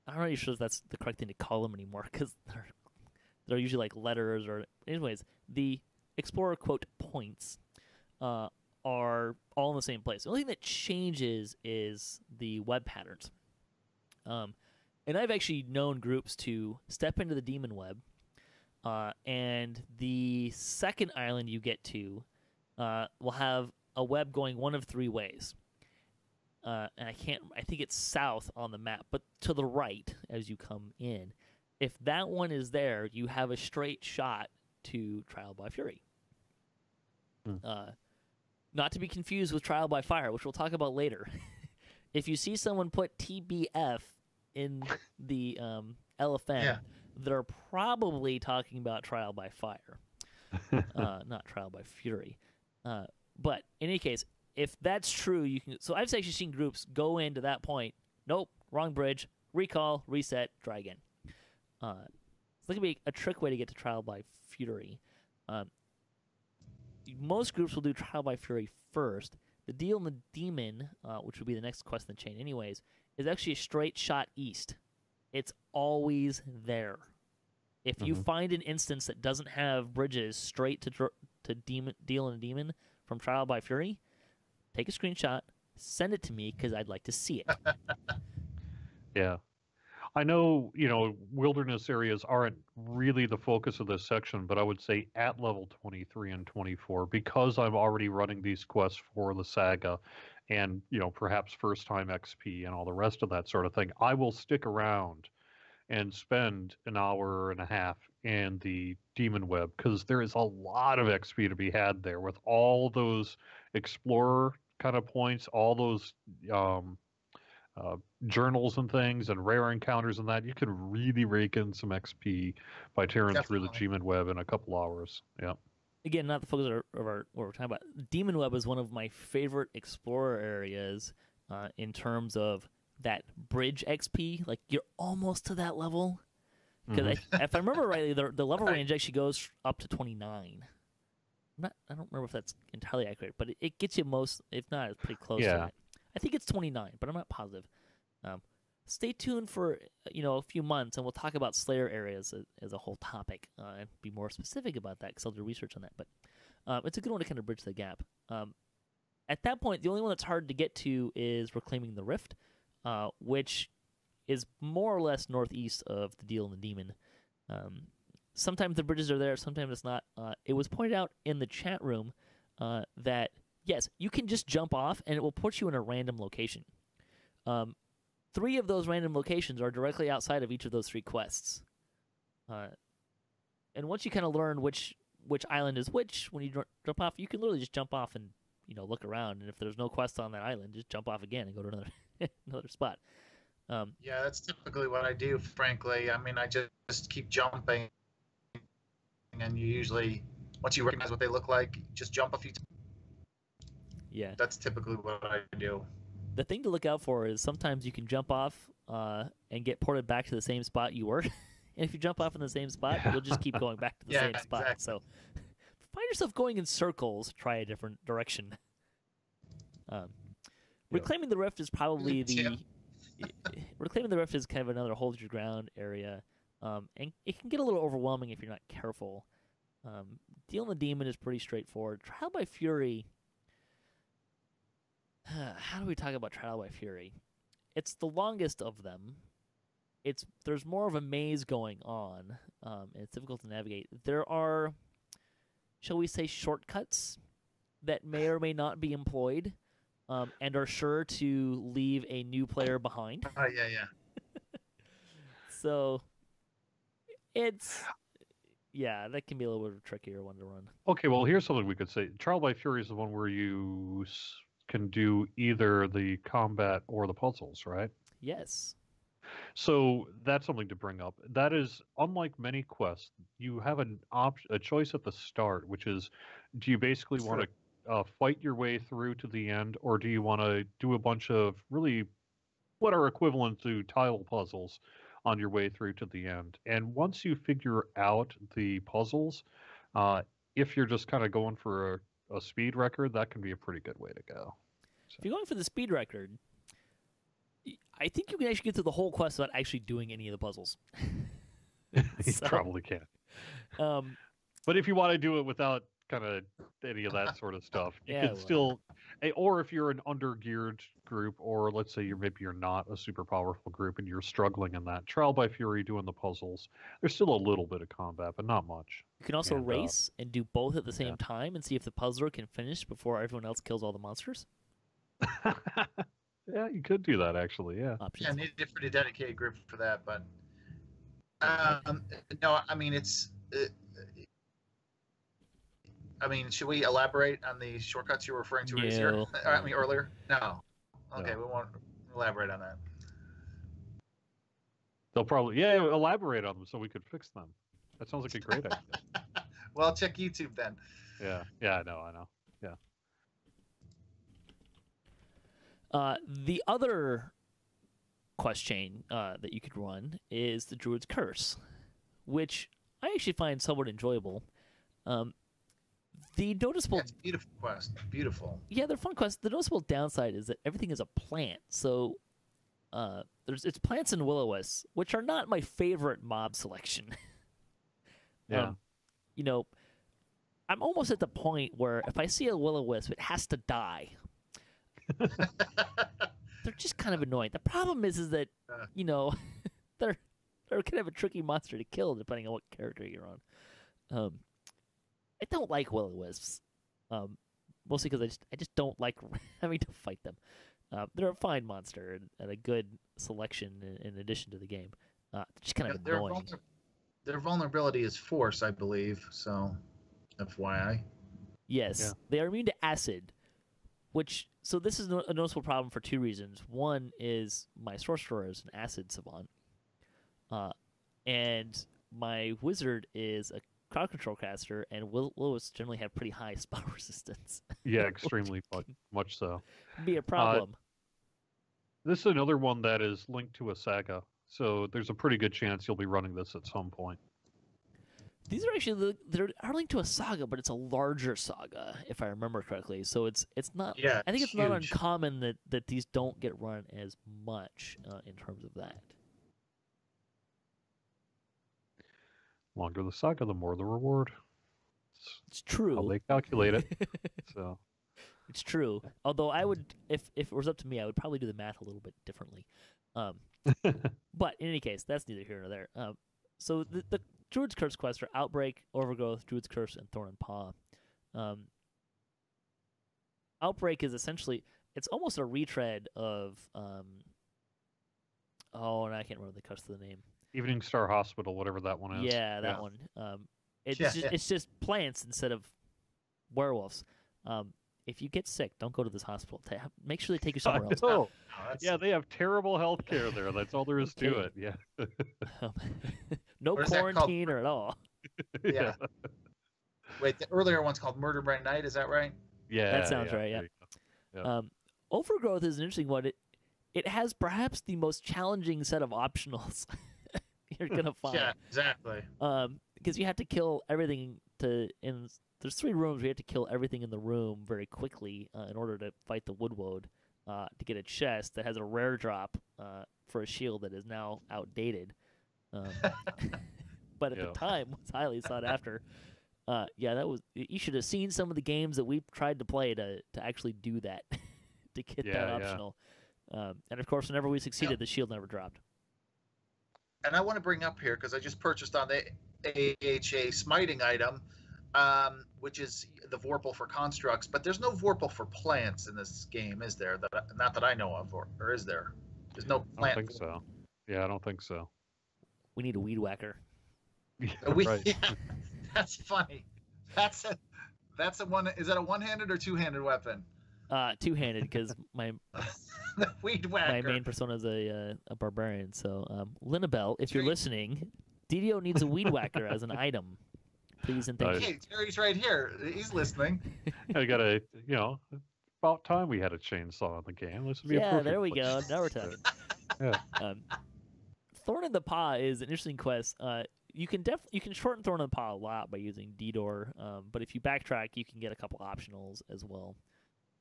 not really sure if that's the correct thing to call them anymore because they're usually like letters or. Anyways, the Explorer quote points are all in the same place. The only thing that changes is the web patterns. And I've actually known groups to step into the demon web, and the second island you get to will have a web going one of three ways. And I think it's south on the map, but to the right as you come in. If that one is there, you have a straight shot to Trial by Fury. Not to be confused with Trial by Fire, which we'll talk about later. If you see someone put TBF in the LFM, they're probably talking about Trial by Fire, not Trial by Fury. But in any case, if that's true, you can. So I've actually seen groups go into that point. Nope, wrong bridge. Recall, reset, try again. It's going to be a trick way to get to Trial by Fury. Most groups will do Trial by Fury first. The Deal in the Demon, which would be the next quest in the chain anyways, is actually a straight shot east. It's always there. If you find an instance that doesn't have bridges straight to Deal in the Demon from Trial by Fury, take a screenshot, send it to me because I'd like to see it. Yeah. I know, wilderness areas aren't really the focus of this section, but I would say at level 23 and 24, because I'm already running these quests for the saga and, perhaps first time XP and all the rest of that sort of thing, I will stick around and spend an hour and a half in the Demon Web because there is a lot of XP to be had there with all those explorer kind of points, all those journals and things and rare encounters and that. You can really rake in some XP by tearing through the Demon Web in a couple hours. Yeah. Again, not the focus of what we're talking about. Demon Web is one of my favorite explorer areas in terms of that bridge XP. Like, you're almost to that level. Because if I remember rightly, the level range actually goes up to 29. I don't remember if that's entirely accurate, but it gets you most, if not, it's pretty close to it. I think it's 29, but I'm not positive. Stay tuned for a few months, and we'll talk about Slayer areas as a whole topic and be more specific about that because I'll do research on that. But it's a good one to kind of bridge the gap. At that point, the only one that's hard to get to is Reclaiming the Rift, which is more or less northeast of the Deal in the Demon. Sometimes the bridges are there, sometimes it's not. It was pointed out in the chat room that yes, you can just jump off and it will put you in a random location. 3 of those random locations are directly outside of each of those 3 quests. And once you kind of learn which island is which, when you jump off, you can literally just jump off and look around. And if there's no quest on that island, just jump off again and go to another spot. Yeah, that's typically what I do, frankly. I mean, I just keep jumping. And you usually, once you recognize what they look like, just jump a few times. Yeah. That's typically what I do. The thing to look out for is sometimes you can jump off and get ported back to the same spot you were. And if you jump off in the same spot, you'll just keep going back to the same spot. Exactly. So find yourself going in circles, try a different direction. Reclaiming the Rift is probably Reclaiming the Rift is kind of another hold your ground area. And it can get a little overwhelming if you're not careful. Deal in the Demon is pretty straightforward. Trial by Fury... How do we talk about Trial by Fury? It's the longest of them. There's more of a maze going on, and it's difficult to navigate. There are, shall we say, shortcuts that may or may not be employed, and are sure to leave a new player behind. Oh, yeah. So, that can be a little bit of a trickier one to run. Okay, well, here's something we could say. Trial by Fury is the one where you can do either the combat or the puzzles, right? Yes. So that's something to bring up. That is, unlike many quests, you have a choice at the start, which is, do you basically want to fight your way through to the end, or do you want to do a bunch of really what are equivalent to tile puzzles on your way through to the end? And once you figure out the puzzles, if you're just kind of going for a speed record, that can be a pretty good way to go. So. If you're going for the speed record, I think you can actually get through the whole quest without actually doing any of the puzzles. You probably can. But if you want to do it without kind of any of that sort of stuff, you can still. Or if you're an under-geared group, or let's say you're not a super powerful group and you're struggling in that, Trial by Fury doing the puzzles, there's still a little bit of combat, but not much. You can also race and do both at the same time and see if the puzzler can finish before everyone else kills all the monsters. Yeah, you could do that actually. Yeah. Options. Yeah, I need a pretty dedicated group for that, but no, I mean should we elaborate on the shortcuts you were referring to earlier? No. Okay, we won't elaborate on that. They'll probably elaborate on them so we could fix them. That sounds like a great idea. Well, check YouTube then. Yeah, I know. Yeah. The other quest chain that you could run is the Druid's Curse, which I actually find somewhat enjoyable. The noticeable... That's a beautiful quest. Beautiful. Yeah, they're fun quests. The noticeable downside is that everything is a plant. So it's plants and will-o-wisps, which are not my favorite mob selection. Yeah. I'm almost at the point where if I see a will-o-wisp, it has to die. They're just kind of annoying. The problem is that, they're kind of a tricky monster to kill depending on what character you're on. I don't like will-o-wisps, mostly because I just don't like having to fight them. They're a fine monster and a good selection in addition to the game. Just kind of annoying. Their vulnerability is force, I believe. So, FYI. Yes, they are immune to acid, so this is a noticeable problem for two reasons. One is my sorcerer is an acid savant, and my wizard is a crowd control caster, and will-o-wisps generally have pretty high spell resistance. Yeah, extremely much so. Be a problem. This is another one that is linked to a saga, so there's a pretty good chance you'll be running this at some point. These are actually they're linked to a saga, but it's a larger saga, if I remember correctly. So it's not. Yeah, I think it's not uncommon that these don't get run as much in terms of that. Longer the saga, the more the reward. It's true. How they calculate it. So. It's true. Although I would, if it was up to me, I would probably do the math a little bit differently. But in any case, that's neither here nor there. So the Druid's Curse quests are Outbreak, Overgrowth, Druid's Curse, and Thorn and Paw. Outbreak is essentially, it's almost a retread of, and I can't remember the cuss of the name. Evening Star Hospital, whatever that one is. Yeah, that one. It's just plants instead of werewolves. If you get sick, don't go to this hospital. Make sure they take you somewhere else. Oh, yeah, they have terrible health care there. That's all there is to it. Yeah. No quarantine or at all. Yeah. Wait, the earlier one's called Murder by Night. Is that right? Yeah, that sounds right. Yeah. Overgrowth is an interesting one. It has perhaps the most challenging set of optionals you're gonna find. Yeah, exactly. Because you have to kill everything there's 3 rooms where you have to kill everything in the room very quickly in order to fight the Woodwode to get a chest that has a rare drop for a shield that is now outdated. But at the time was highly sought after. That was. You should have seen some of the games that we tried to play to actually do that to get that optional. And of course, whenever we succeeded, the shield never dropped. And I want to bring up here because I just purchased on the AHA smiting item. Which is the Vorpal for constructs, but there's no Vorpal for plants in this game, is there? Not that I know of, or is there? There's no plant. I don't think so. Yeah, I don't think so. We need a weed whacker. Yeah, right. Yeah, that's funny. That's a one. Is that a one-handed or two-handed weapon? Two-handed because my The weed whacker. main persona is a barbarian. So Linabelle, if you're listening, DDO needs a weed whacker as an item. Please and thank you. Hey, Terry's right here. He's listening. I gotta, about time we had a chainsaw in the game. This would be a Yeah, perfect there we place. go. Now we're talking. Yeah. Thorn in the Paw is an interesting quest. You can shorten Thorn in the Paw a lot by using D-Door, but if you backtrack, you can get a couple optionals as well.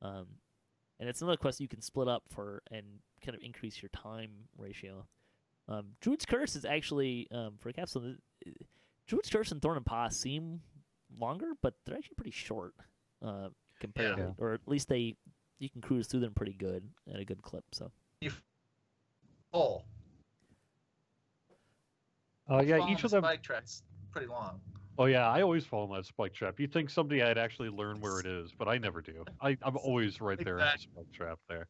And it's another quest you can split up for and kind of increase your time ratio. Druid's Curse is actually, for a capsule, Druid's Curse and Thorn and Paw seem longer, but they're actually pretty short comparatively. Yeah. Or at least you can cruise through them pretty good at a good clip. So Oh. Yeah, each of them. Spike tracks pretty long. Oh yeah, I always fall in that spike trap. You'd think someday I'd actually learn where it is, but I never do. I'm always right there in the spike trap there.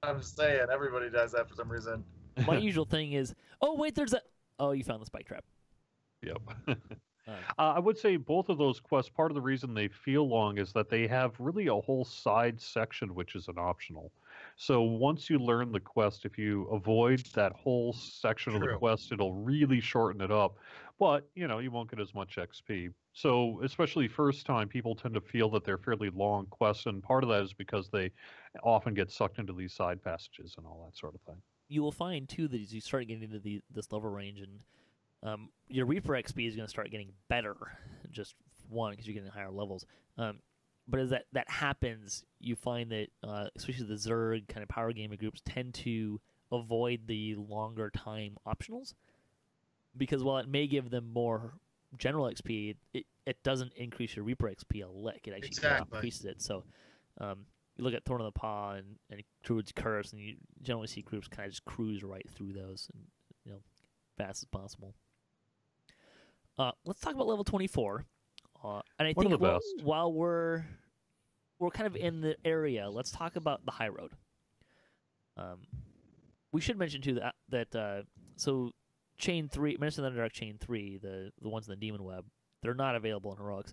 I'm saying everybody does that for some reason. my usual thing is, oh wait, there's a. Oh, you found the spike trap. Yep. I would say both of those quests, part of the reason they feel long is that they have really a whole side section which is an optional. So once you learn the quest, if you avoid that whole section of the True. quest, it'll really shorten it up. But, you won't get as much XP. So especially first time, people tend to feel that they're fairly long quests, and part of that is because they often get sucked into these side passages and all that sort of thing. You will find too that as you start getting into this level range, and your Reaper XP is going to start getting better. Just one, because you're getting higher levels. But as that happens, you find that especially the Zerg kind of power gamer groups tend to avoid the longer time optionals, because while it may give them more general XP, it doesn't increase your Reaper XP a lick. It actually increases it. So you look at Thorn of the Paw and Druid's Curse, and you generally see groups kind of just cruise right through those, and fast as possible. Let's talk about level 24. And I One think of the best. while we're kind of in the area, let's talk about the High Road. We should mention too that so Chain 3, Minister of the Underdark Chain 3, the ones in the Demon Web, they're not available in Heroics.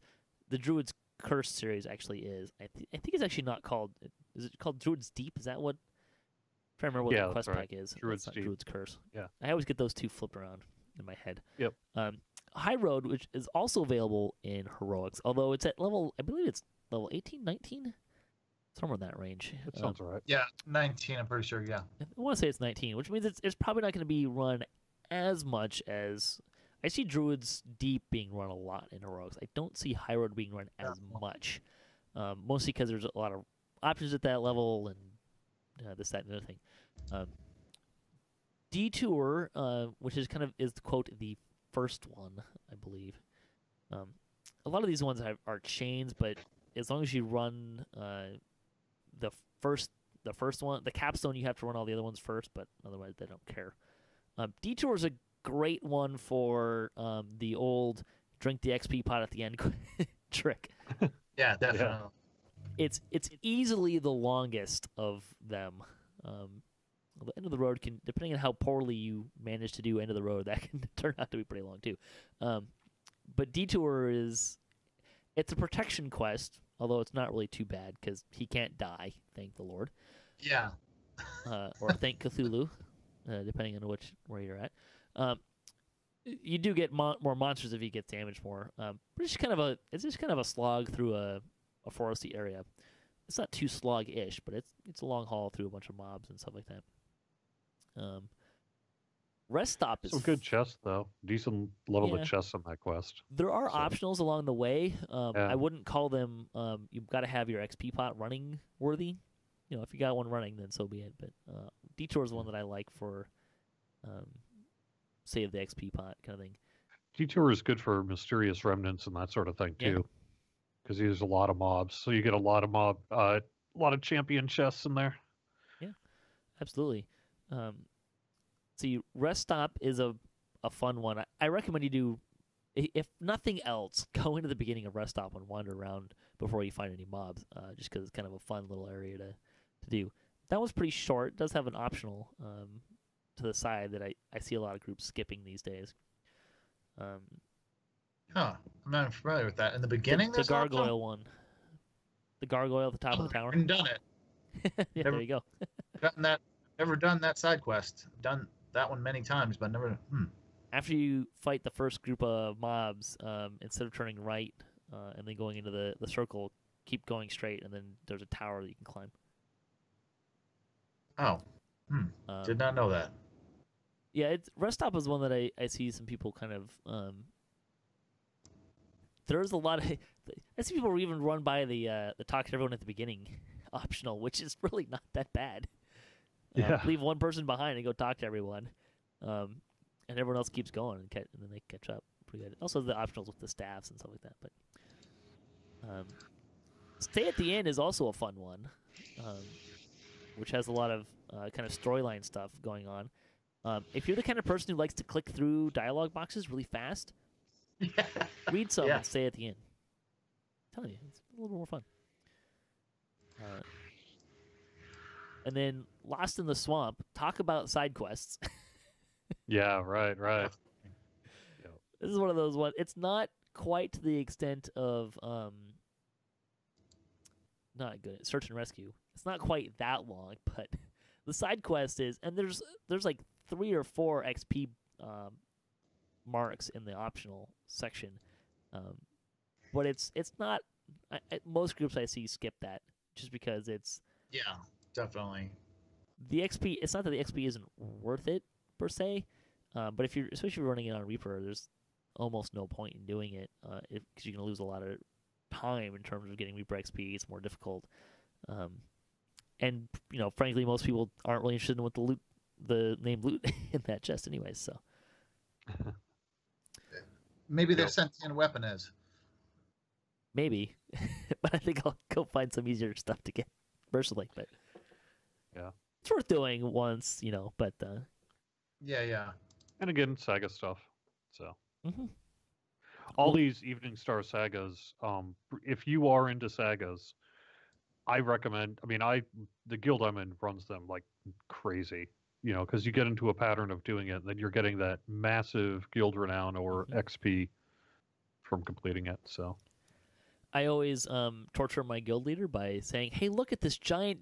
The Druid's Curse series actually is. I think it's actually not called. Is it called Druid's Deep? Is that what? I'm trying to remember what the quest pack is. Druid's Deep. Druid's Curse. Yeah. I always get those two flipped around in my head. Yep. High Road, which is also available in Heroics, although it's at level, I believe it's level 18, 19? Somewhere in that range. That sounds right. Yeah, 19, I'm pretty sure, yeah. I want to say it's 19, which means it's probably not going to be run as much as... I see Druid's Deep being run a lot in Heroics. I don't see High Road being run as much. Mostly because there's a lot of options at that level and this, that, and the other thing. Detour, which is quote, the first one, I believe. A lot of these ones are chains, but as long as you run the first one, the capstone, you have to run all the other ones first, but otherwise they don't care. Detour is a great one for the old drink the XP pot at the end trick. Yeah, definitely. It's easily the longest of them. The end of the road can, depending on how poorly you manage to do end of the road, that can turn out to be pretty long too. But Detour it's a protection quest, although it's not really too bad because he can't die, thank the Lord. Yeah. Or thank Cthulhu, depending on where you're at. You do get more monsters if he gets damaged more. But it's just kind of a slog through a foresty area. It's not too slog-ish, but it's a long haul through a bunch of mobs and stuff like that. Rest Stop is some good chests though. Decent level of chests on that quest. There are optionals along the way. Yeah. I wouldn't call them. You've got to have your XP pot running worthy. If you got one running, then so be it. But Detour is the one that I like for save the XP pot kind of thing. Detour is good for mysterious remnants and that sort of thing too, because he has a lot of mobs, so you get a lot of champion chests in there. Yeah, absolutely. See, Rest Stop is a fun one. I recommend you do, if nothing else, go into the beginning of Rest Stop and wander around before you find any mobs, just because it's kind of a fun little area to do. That one's pretty short. It does have an optional to the side that I see a lot of groups skipping these days. I'm not familiar with that. In the beginning, the there's gargoyle one. The gargoyle at the top of the tower. And done it. Yeah, Never- there you go. Never done that side quest. Done that one many times, but never. After you fight the first group of mobs, instead of turning right and then going into the circle, keep going straight, and then there's a tower that you can climb. Oh, did not know that. Yeah, rest stop is one that I see some people kind of. There's a lot of. I see people even run by the talk to everyone at the beginning optional, which is really not that bad. Yeah. Leave one person behind and go talk to everyone, and everyone else keeps going, and then they catch up pretty good. Also, the optionals with the staffs and stuff like that. But stay at the end is also a fun one, which has a lot of kind of storyline stuff going on. If you're the kind of person who likes to click through dialogue boxes really fast, read some and stay at the end. I'm telling you, it's a little more fun. And then Lost in the Swamp, talk about side quests. Yeah, right. This is one of those ones. It's not quite to the extent of not good search and rescue. It's not quite that long, but the side quest is, and there's like 3 or 4 XP marks in the optional section, but it's not. Most groups I see skip that just because it's definitely the XP. It's not that the XP isn't worth it per se, but especially if you're running it on Reaper, there's almost no point in doing it because you're going to lose a lot of time in terms of getting Reaper XP. It's more difficult, and frankly, most people aren't really interested in what the name loot in that chest, anyways. So maybe their sentient weapon is. Maybe, but I think I'll go find some easier stuff to get personally. But yeah, it's worth doing once, But yeah. And again, saga stuff. So Mhm. all these Evening Star sagas. If you are into sagas, I recommend. I mean, the guild I'm in runs them like crazy. Because you get into a pattern of doing it, and then you're getting that massive guild renown or XP from completing it. So I always torture my guild leader by saying, "Hey, look at this giant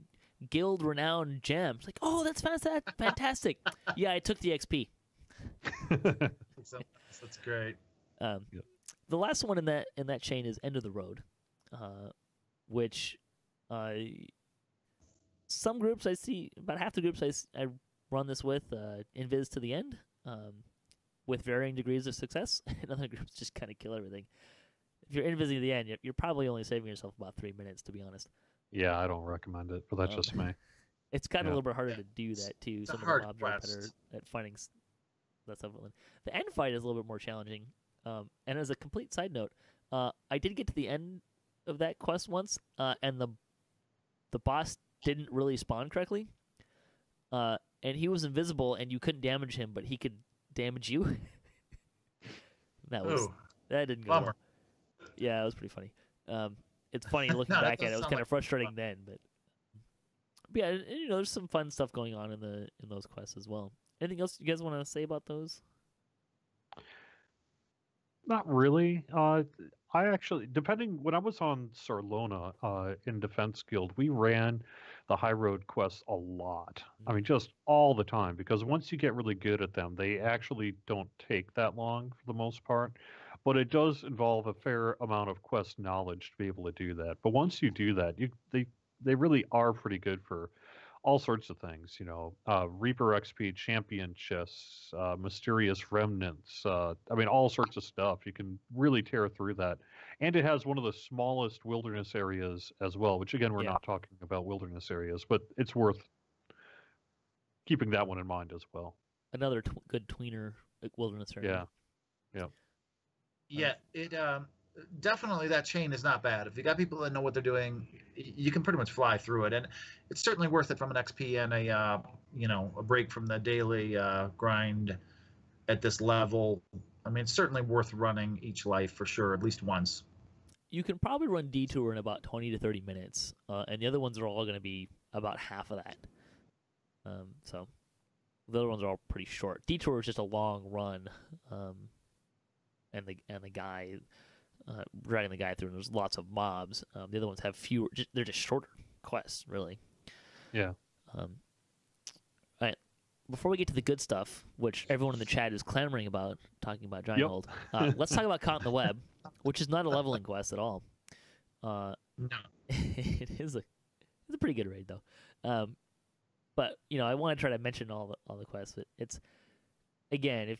guild renown gem." It's like, "Oh, that's fantastic!" Yeah, I took the XP. That's great. The last one in that chain is End of the Road, which some groups I see, about half the groups I run this with, invis to the end, with varying degrees of success, and other groups just kind of kill everything. If you're invising to the end, you're probably only saving yourself about 3 minutes, to be honest. yeah, I don't recommend it, but that's just me. It's gotten a little bit harder to do that too. It's a Some of the hard mobs are better at finding that stuff. The end fight is a little bit more challenging. And as a complete side note, I did get to the end of that quest once, and the boss didn't really spawn correctly. And he was invisible, and you couldn't damage him, but he could damage you. That didn't go well. Yeah, it was pretty funny. It's funny looking back at it. It was kind of frustrating then, but yeah, there's some fun stuff going on in those quests as well. Anything else you guys want to say about those? Not really. I actually, when I was on Sarlona in Defense Guild, we ran the High Road quests a lot. I mean, just all the time, because once you get really good at them, they actually don't take that long for the most part. But it does involve a fair amount of quest knowledge to be able to do that. But once you do that, they really are pretty good for all sorts of things, Reaper XP, champion chests, mysterious remnants. I mean, all sorts of stuff. You can really tear through that. And it has one of the smallest wilderness areas as well, which again, we're not talking about wilderness areas, but it's worth keeping that one in mind as well. Another good tweener wilderness area. Yeah. Yeah, it definitely, that chain is not bad. If you got people that know what they're doing, you can pretty much fly through it, and it's certainly worth it from an XP and a break from the daily grind at this level. I mean, it's certainly worth running each life for sure, at least once. You can probably run Detour in about 20 to 30 minutes, and the other ones are all going to be about half of that. So the other ones are all pretty short. Detour is just a long run, and the guy. dragging the guy through, and there's lots of mobs. The other ones have fewer. They're just shorter quests, really. Yeah. All right. Before we get to the good stuff, which everyone in the chat is clamoring about, talking about Giant Hold, let's talk about Caught in the Web, which is not a leveling quest at all. No. It is a pretty good raid though. But I want to try to mention all the quests. But it's again,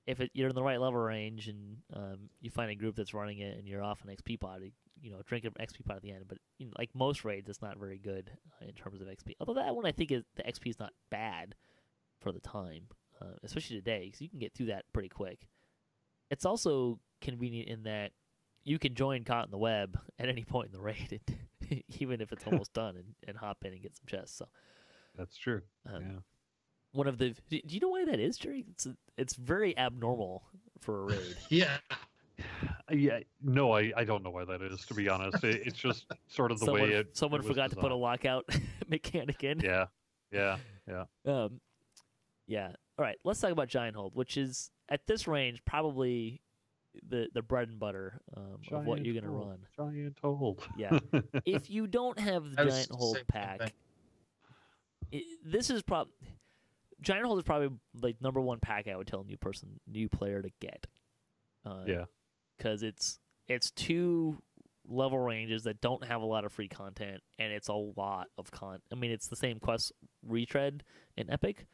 if you're in the right level range and you find a group that's running it and you're off an XP pot, drink an XP pot at the end. But like most raids, it's not very good in terms of XP. Although that one, I think the XP is not bad for the time, especially today, because you can get through that pretty quick. It's also convenient in that you can join Caught in the Web at any point in the raid, even if it's almost done, and hop in and get some chests. So that's true. Yeah. One of the. Do you know why that is, Jerry? It's very abnormal for a raid. Yeah. Yeah. No, I don't know why that is. To be honest, it's just sort of the way it. Someone forgot to put a lockout mechanic in. Yeah. Yeah. Yeah. Yeah. All right. Let's talk about Giant Hold, which is at this range probably the bread and butter of what you're going to run. Giant Hold. Yeah. If you don't have the Giant Hold pack, this is probably Giant Hold is probably like number one pack I would tell a new player to get. Yeah. Because it's two level ranges that don't have a lot of free content, and it's a lot of I mean, it's the same quest retread in Epic,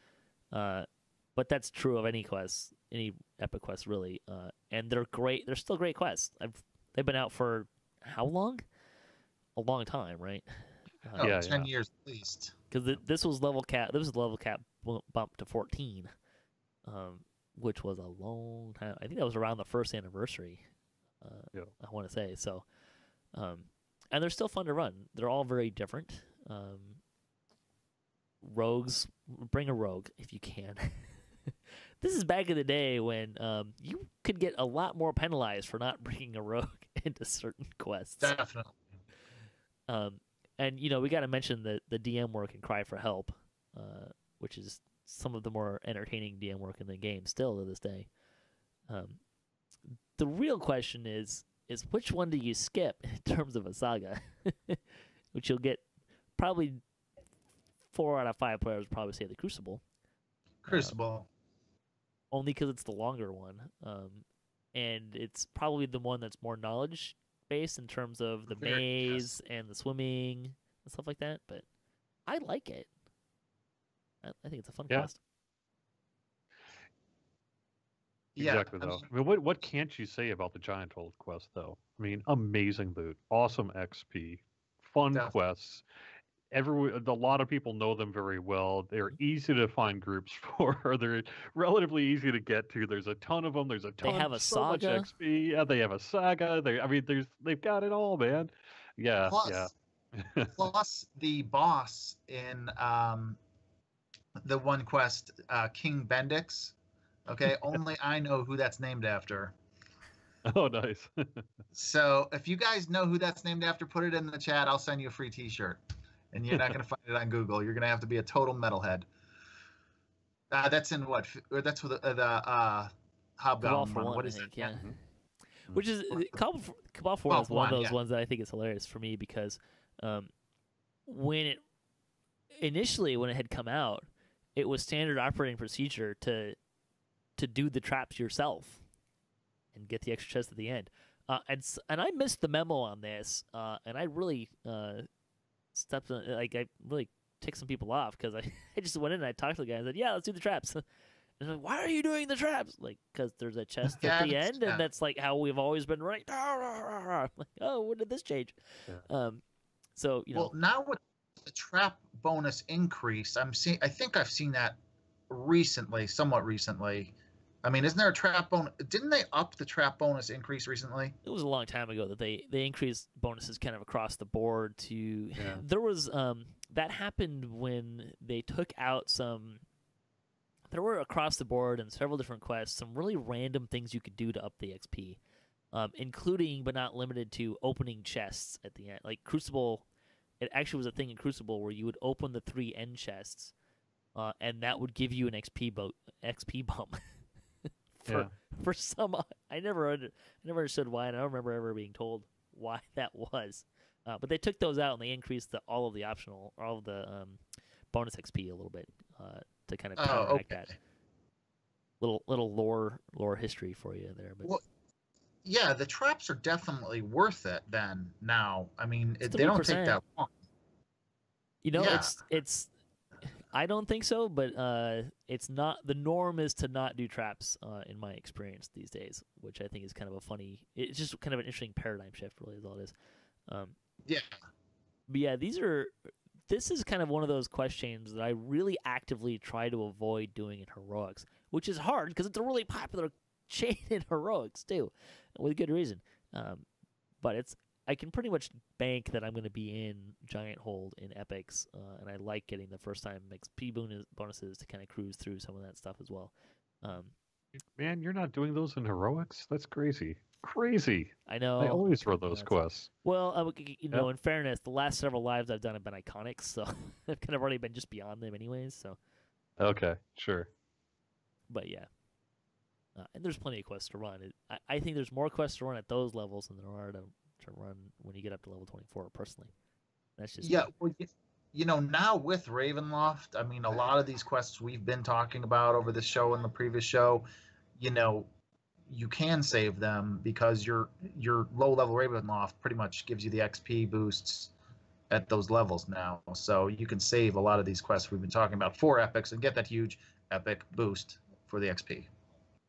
but that's true of any quest, any Epic quest really. And they're great. They're still great quests. They've been out for how long? A long time, right? 10 years at least. Because this was level cap. This was level cap bump to 14, which was a long time. I think that was around the first anniversary. I want to say so. And they're still fun to run. They're all very different. Rogues, bring a rogue if you can. This is back in the day when you could get a lot more penalized for not bringing a rogue into certain quests. Definitely. And we got to mention the DM work and Cry for Help, which is some of the more entertaining DM work in the game still to this day. The real question is which one do you skip in terms of a saga, which you'll get probably 4 out of 5 players would probably say the Crucible. Crucible. Only because it's the longer one, and it's probably the one that's more knowledge based in terms of the maze and the swimming and stuff like that. But I like it. I think it's a fun quest. Yeah, exactly. Though, I mean, what can't you say about the Giant Hold quest, though? I mean, amazing loot, awesome XP, fun quests. A lot of people know them very well. They're easy to find groups for. They're relatively easy to get to. There's a ton of them. There's a ton. They have a so saga. Much XP. Yeah, they have a saga. They've got it all, man. Yeah, Plus the boss in the one quest, King Bendix. Okay, only I know who that's named after. Oh, nice. So if you guys know who that's named after, put it in the chat. I'll send you a free T-shirt. And you're not going to find it on Google. You're going to have to be a total metalhead. That's in what? That's with the Hobgoblin one. What is it? Yeah. Mm-hmm. Which is Cabal 4 is one of those ones that I think is hilarious for me because when it had come out, it was standard operating procedure to do the traps yourself and get the extra chest at the end. And I missed the memo on this, and I really stepped in, I really ticked some people off because I just went in and I talked to the guy and said, yeah, let's do the traps. And they're like, why are you doing the traps? Like, because there's a chest at the end, and that's like how we've always been running. Like, oh, when did this change? Yeah. So well, now with the trap bonus increase, I think I've seen that somewhat recently. I mean, isn't there a trap bonus? Didn't they up the trap bonus increase recently? It was a long time ago that they increased bonuses kind of across the board to. Yeah. There was that happened when they took out some. There were across the board and several different quests, some really random things you could do to up the XP, including but not limited to opening chests at the end. Like Crucible, it actually was a thing in Crucible where you would open the 3 end chests, and that would give you an XP bump. For some, I never understood why, and I don't remember ever being told why that was. But they took those out and they increased all of the bonus XP a little bit to kind of counteract that. Little lore history for you there, but. Well, yeah, the traps are definitely worth it. Then now, I mean, they don't take that long. You know, it's. I don't think so, but it's not. The norm is to not do traps, in my experience these days, which I think is kind of a funny. It's just kind of an interesting paradigm shift, really, is all it is. Yeah. But yeah, this is kind of one of those quest chains that I really actively try to avoid doing in heroics, which is hard because it's a really popular chain in heroics too, with good reason. But I can pretty much bank that I'm going to be in Giant Hold in epics, and I like getting the first time XP bonuses to kind of cruise through some of that stuff as well. Man, you're not doing those in heroics? That's crazy. Crazy. I know. I always run those quests. Well, in fairness, the last several lives I've done have been iconics, so I've kind of already been just beyond them anyways. So. Okay, sure. But yeah. And there's plenty of quests to run. I think there's more quests to run at those levels than there are to run when you get up to level 24, personally. That's just well, now with Ravenloft, I mean, a lot of these quests we've been talking about over the show and the previous show, you can save them because your low-level Ravenloft pretty much gives you the XP boosts at those levels now. So you can save a lot of these quests we've been talking about for epics and get that huge epic boost for the XP.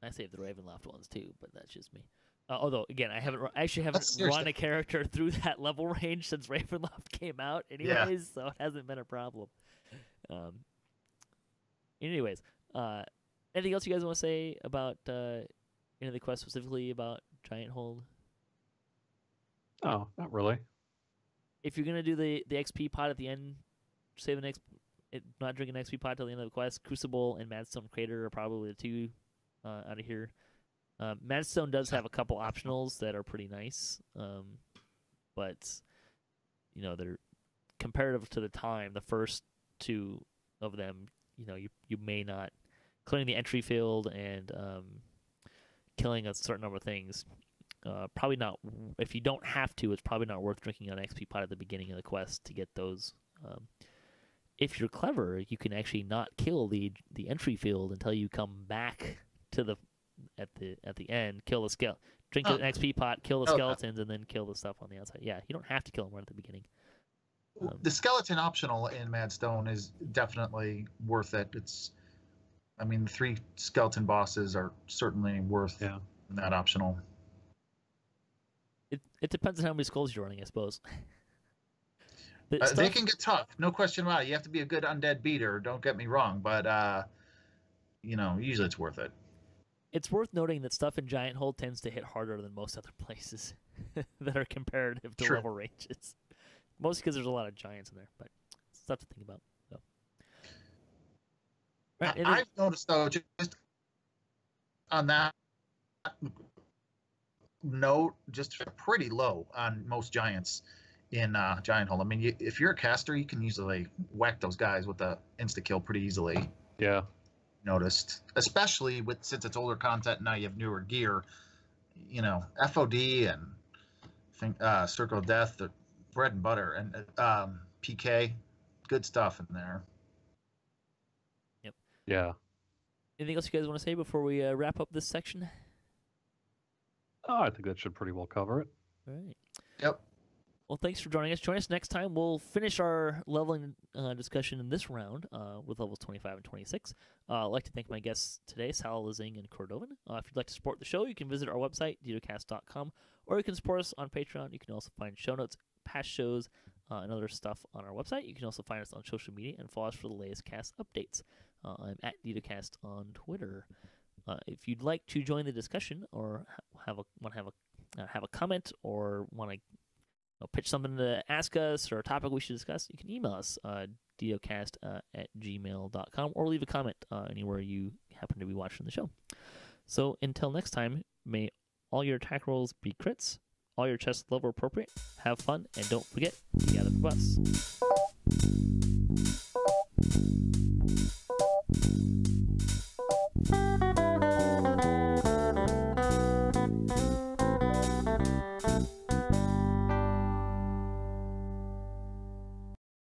I saved the Ravenloft ones too, but that's just me. Although, again, I actually haven't run a character through that level range since Ravenloft came out anyways, so it hasn't been a problem. Anyways, anything else you guys want to say about any of the quests, specifically about Giant Hold? Oh, not really. If you're going to do the XP pot at the end, save not drinking an XP pot till the end of the quest, Crucible and Madstone Crater are probably the two out of here. Madstone does have a couple optionals that are pretty nice, but they're comparative to the time. The first two of them, you may not clearing the entry field and killing a certain number of things. Probably not. If you don't have to, it's probably not worth drinking an XP pot at the beginning of the quest to get those. If you're clever, you can actually not kill the entry field until you come back to at the end, kill the skeleton, drink an XP pot, kill the skeletons, and then kill the stuff on the outside. Yeah, you don't have to kill them right at the beginning. The skeleton optional in Madstone is definitely worth it. The 3 skeleton bosses are certainly worth that optional. It depends on how many skulls you're running, I suppose. They can get tough, no question about it. You have to be a good undead beater, don't get me wrong, but usually it's worth it. It's worth noting that stuff in Giant Hold tends to hit harder than most other places that are comparative to level ranges. Mostly because there's a lot of giants in there, but it's stuff to think about. So. Right, I've noticed, though, just on that note, just pretty low on most giants in Giant Hold. I mean, if you're a caster, you can usually whack those guys with the insta-kill pretty easily. Yeah. Noticed, especially since it's older content now, you have newer gear. FOD and Circle of Death, the bread and butter, and PK, good stuff in there. Yep. Yeah. Anything else you guys want to say before we wrap up this section? Oh, I think that should pretty well cover it. All right. Yep. Well, thanks for joining us. Join us next time. We'll finish our leveling discussion in this round with levels 25 and 26. I'd like to thank my guests today, Salalazing and Cordovan. If you'd like to support the show, you can visit our website, DDOCast.com, or you can support us on Patreon. You can also find show notes, past shows, and other stuff on our website. You can also find us on social media and follow us for the latest cast updates. I'm at DDOCast on Twitter. If you'd like to join the discussion or have a comment or want to pitch something to ask us or a topic we should discuss, you can email us, DDOcast at gmail.com, or leave a comment anywhere you happen to be watching the show. So until next time, may all your attack rolls be crits, all your chests level appropriate, have fun, and don't forget to gather for us.